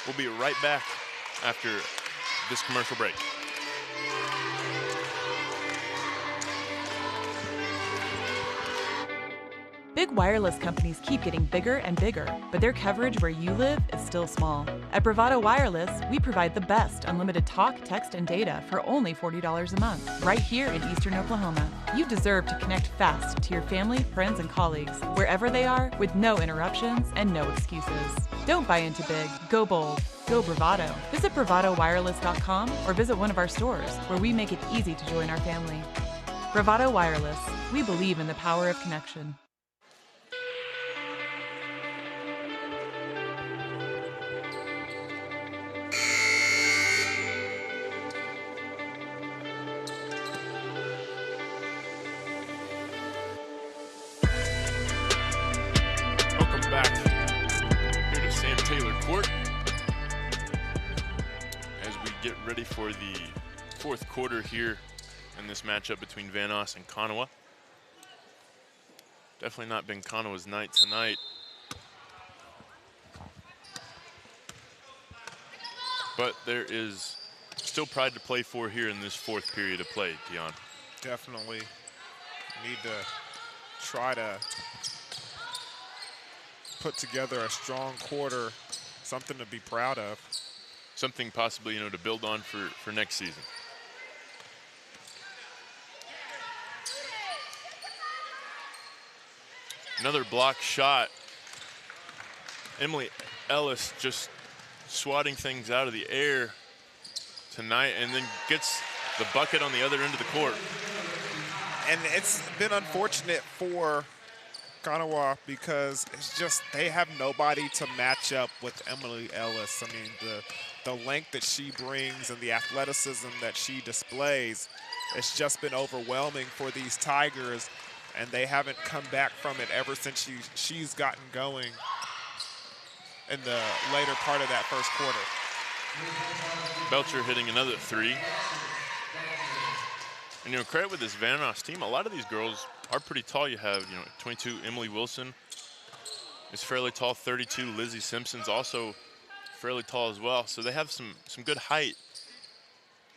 Speaker 2: We'll be right back after this commercial break.
Speaker 4: Big wireless companies keep getting bigger and bigger, but their coverage where you live is still small. At Bravado Wireless, we provide the best unlimited talk, text, and data for only $40 a month, right here in Eastern Oklahoma. You deserve to connect fast to your family, friends, and colleagues, wherever they are, with no interruptions and no excuses. Don't buy into big, go bold, go Bravado. Visit bravadowireless.com or visit one of our stores, where we make it easy to join our family. Bravado Wireless, we believe in the power of connection.
Speaker 2: Ready for the fourth quarter here in this matchup between Vanoss and Konawa. Definitely not been Konawa's night tonight. But there is still pride to play for here in this fourth period of play, Dion.
Speaker 3: Definitely need to try to put together a strong quarter, something to be proud of.
Speaker 2: Something possibly, you know, to build on for next season. Another block shot. Emily Ellis just swatting things out of the air tonight, and then gets the bucket on the other end of the court.
Speaker 3: And it's been unfortunate for Konawa because it's just they have nobody to match up with Emily Ellis. I mean, the length that she brings and the athleticism that she displays, it's just been overwhelming for these Tigers, and they haven't come back from it ever since she's gotten going in the later part of that first quarter.
Speaker 2: Belcher hitting another three. And, you know, credit with this Vanoss team, a lot of these girls are pretty tall. You have, you know, 22, Emily Wilson is fairly tall, 32, Lizzie Simpson's also fairly tall as well. So they have some good height,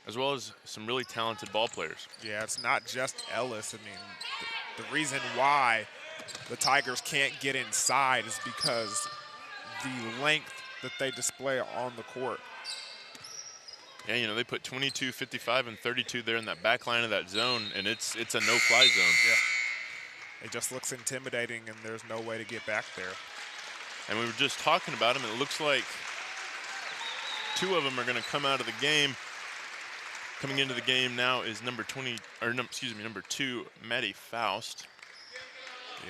Speaker 2: as well as some really talented ball players.
Speaker 3: Yeah, it's not just Ellis. I mean, the reason why the Tigers can't get inside is because the length that they display on the court.
Speaker 2: Yeah, you know, they put 22, 55, and 32 there in that back line of that zone, and it's a no-fly zone.
Speaker 3: Yeah. It just looks intimidating, and there's no way to get back there.
Speaker 2: And we were just talking about them. It looks like two of them are going to come out of the game. Coming into the game now is number 2, Maddie Faust.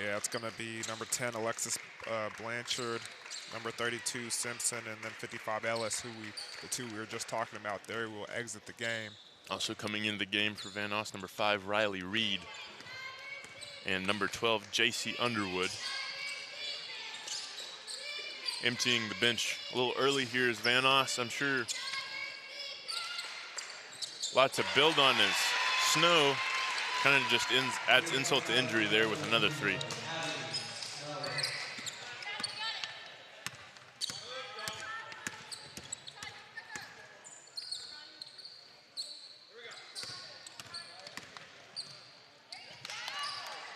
Speaker 3: Yeah, it's going to be number 10, Alexis Blanchard, number 32, Simpson, and then 55, Ellis, the two we were just talking about there, will exit the game.
Speaker 2: Also coming into the game for Vanoss, number 5, Riley Reed, and number 12, JC Underwood. Emptying the bench a little early here is Vanoss. I'm sure lots to build on as Snow kind of just adds insult to injury there with another three.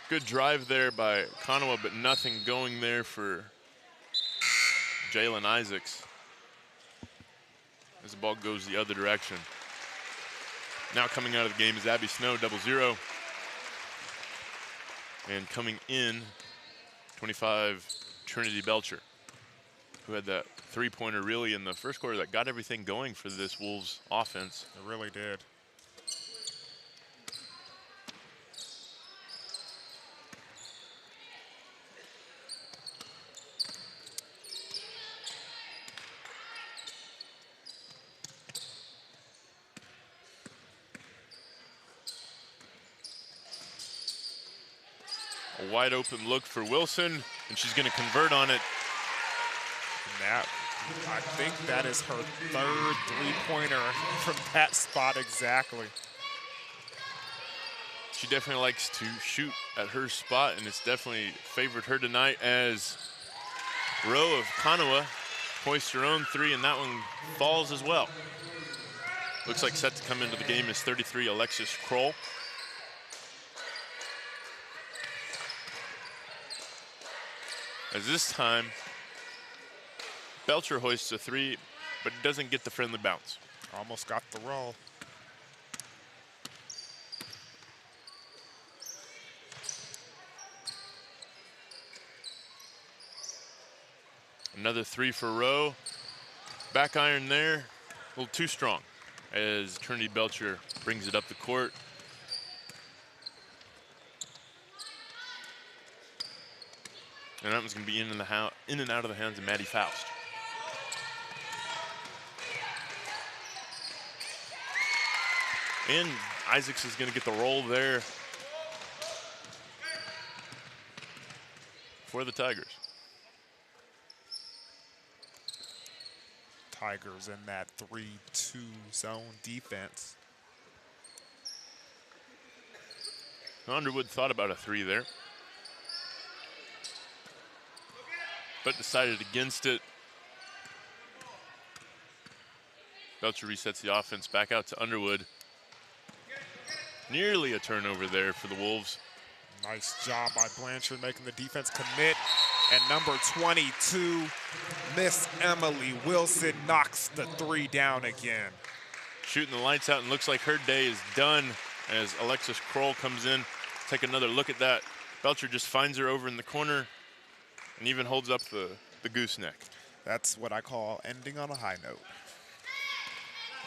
Speaker 2: Good drive there by Konawa, but nothing going there for Jalen Isaacs as the ball goes the other direction. Now coming out of the game is Abby Snow, 0-0. And coming in, 25, Trinity Belcher, who had that three-pointer really in the first quarter that got everything going for this Wolves offense.
Speaker 3: It really did.
Speaker 2: A wide open look for Wilson, and she's going to convert on it.
Speaker 3: That, I think that is her third three-pointer from that spot exactly.
Speaker 2: She definitely likes to shoot at her spot, and it's definitely favored her tonight as Rowe of Konawa hoists her own three, and that one falls as well. Looks like set to come into the game is 33, Alexis Kroll. As this time, Belcher hoists a three, but doesn't get the friendly bounce.
Speaker 3: Almost got the roll.
Speaker 2: Another three for Rowe. Back iron there, a little too strong as Trinity Belcher brings it up the court. And that one's going to be in and out of the hands of Maddie Faust. And Isaacs is going to get the roll there for the Tigers.
Speaker 3: Tigers in that 3-2 zone defense.
Speaker 2: Underwood thought about a three there, but decided against it. Belcher resets the offense back out to Underwood. Nearly a turnover there for the Wolves.
Speaker 3: Nice job by Blanchard making the defense commit. And number 22, Miss Emily Wilson, knocks the three down again.
Speaker 2: Shooting the lights out, and looks like her day is done as Alexis Kroll comes in. Take another look at that. Belcher just finds her over in the corner and even holds up the gooseneck.
Speaker 3: That's what I call ending on a high note.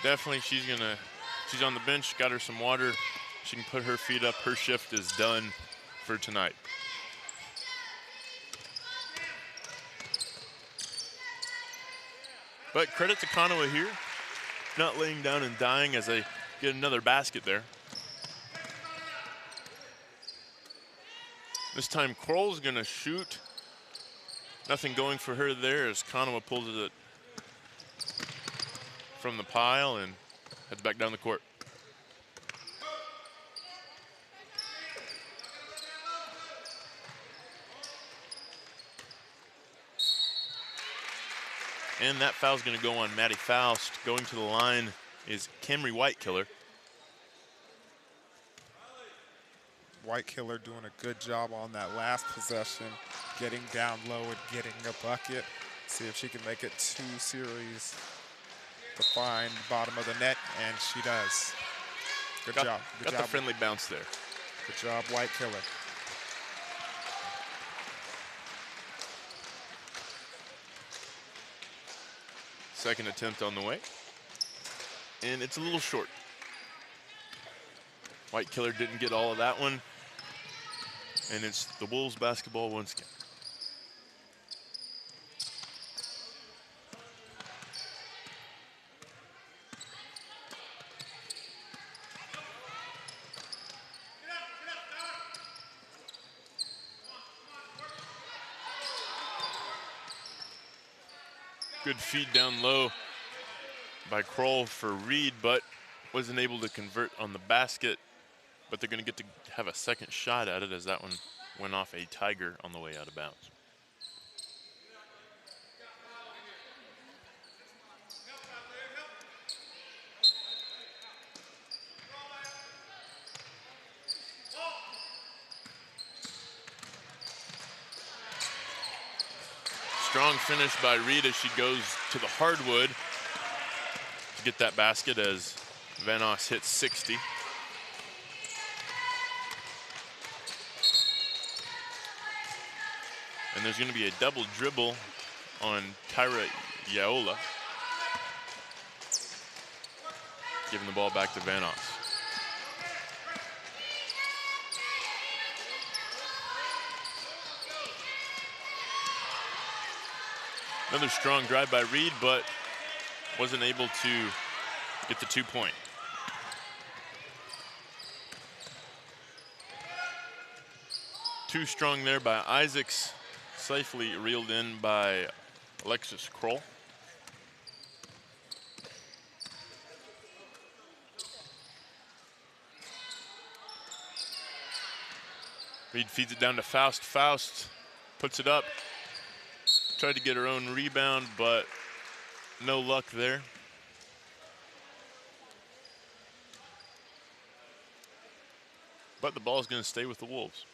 Speaker 2: Definitely, she's on the bench, got her some water. She can put her feet up. Her shift is done for tonight. But credit to Konawa here, not laying down and dying as they get another basket there. This time Kroll's gonna shoot. Nothing going for her there as Konawa pulls it from the pile and heads back down the court. And that foul's going to go on Maddie Faust. Going to the line is Camry Whitekiller.
Speaker 3: Whitekiller doing a good job on that last possession, getting down low and getting a bucket. See if she can make it 2 series to find the bottom of the net, and she does. Good job.
Speaker 2: Got the friendly bounce there.
Speaker 3: Good job, Whitekiller.
Speaker 2: Second attempt on the way. And it's a little short. Whitekiller didn't get all of that one. And it's the Wolves basketball once again. Good feed down low by Kroll for Reed, but wasn't able to convert on the basket. But they're going to get to have a second shot at it as that one went off a Tiger on the way out of bounds. Strong finish by Reed as she goes to the hardwood to get that basket as Vanoss hits 60. And there's going to be a double dribble on Tyra Yaola, giving the ball back to Vanoss. Another strong drive by Reed, but wasn't able to get the 2-point. Too strong there by Isaacs, safely reeled in by Alexis Kroll. Reed feeds it down to Faust. Faust puts it up. Tried to get her own rebound, but no luck there. But the ball is going to stay with the Wolves.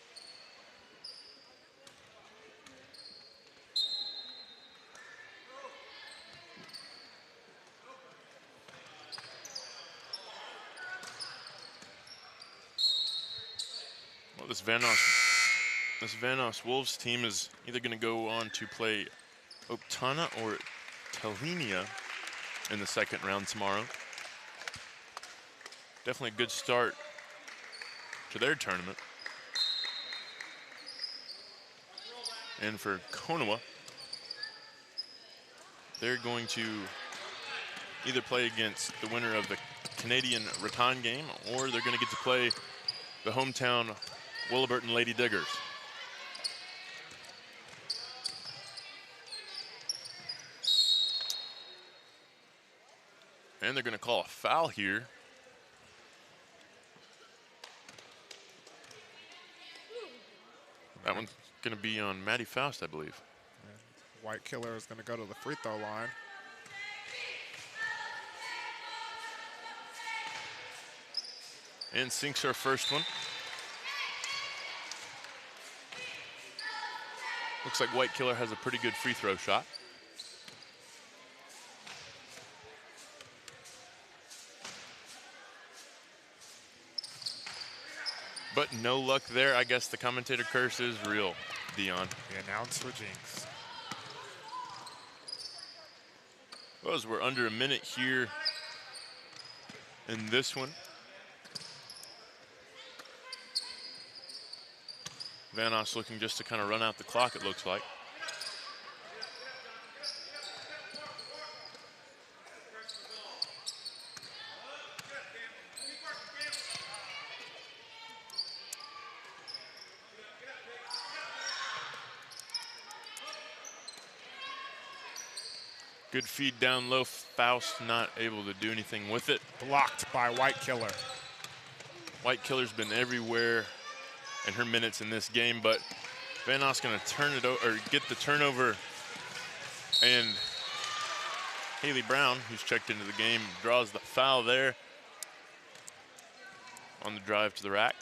Speaker 2: Well, this Vanoss Wolves team is either going to go on to play Oktana or Telenia in the second round tomorrow. Definitely a good start to their tournament. And for Konawa, they're going to either play against the winner of the Canadian Raton game, or they're going to get to play the hometown Williburton Lady Diggers. And they're going to call a foul here. That one's going to be on Maddie Faust, I believe.
Speaker 3: And White Killer is going to go to the free throw line.
Speaker 2: And sinks her first one. Looks like White Killer has a pretty good free throw shot. But no luck there. I guess the commentator curse is real, Dion.
Speaker 3: The announcer jinx.
Speaker 2: Well, as we're under a minute here in this one. Vanoss looking just to kind of run out the clock, it looks like. Good feed down low. Faust not able to do anything with it.
Speaker 3: Blocked by White Killer.
Speaker 2: White Killer's been everywhere in her minutes in this game, but Vanoss going to turn it over, or get the turnover, and Haley Brown, who's checked into the game, draws the foul there on the drive to the rack.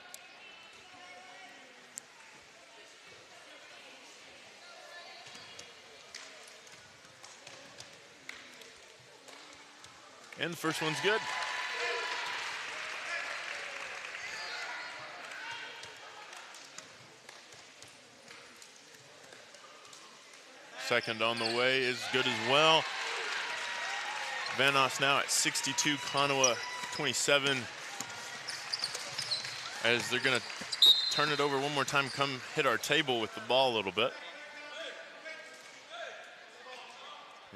Speaker 2: And the first one's good. Second on the way is good as well. Vanoss now at 62, Konawa 27. As they're going to turn it over one more time, come hit our table with the ball a little bit.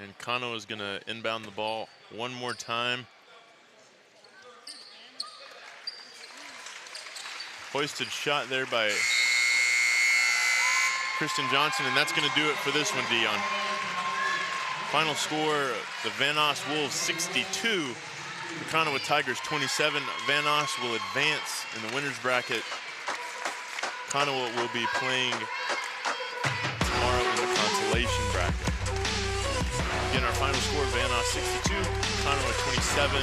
Speaker 2: And Konawa is going to inbound the ball one more time. Hoisted shot there by Kristen Johnson, and that's going to do it for this one, Dion. Final score, the Vanoss Wolves 62, the Konawa Tigers 27. Vanoss will advance in the winners bracket. Konawa will be playing tomorrow in the consolation bracket. Again, our final score, Vanoss 62, Konawa 27.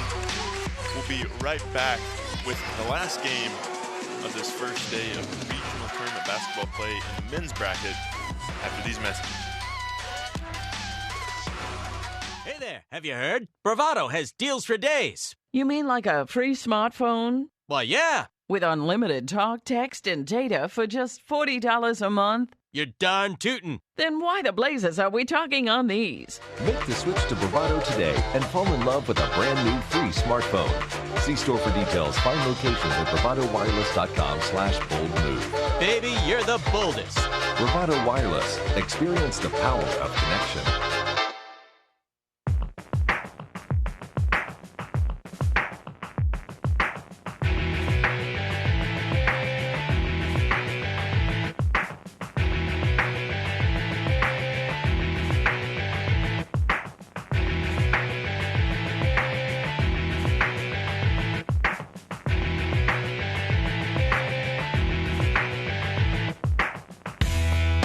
Speaker 2: We'll be right back with the last game of this first day of regional tournament basketball play in the men's bracket after these messages.
Speaker 5: Hey there, have you heard? Bravado has deals for days.
Speaker 6: You mean like a free smartphone?
Speaker 5: Why, yeah.
Speaker 6: With unlimited talk, text, and data for just $40 a month?
Speaker 5: You're darn tootin'.
Speaker 6: Then why the blazes are we talking on these?
Speaker 7: Make the switch to Bravado today and fall in love with a brand new free smartphone. See store for details. Find locations at bravadowireless.com/boldmove.
Speaker 5: Baby, you're the boldest.
Speaker 7: Bravado Wireless. Experience the power of connection.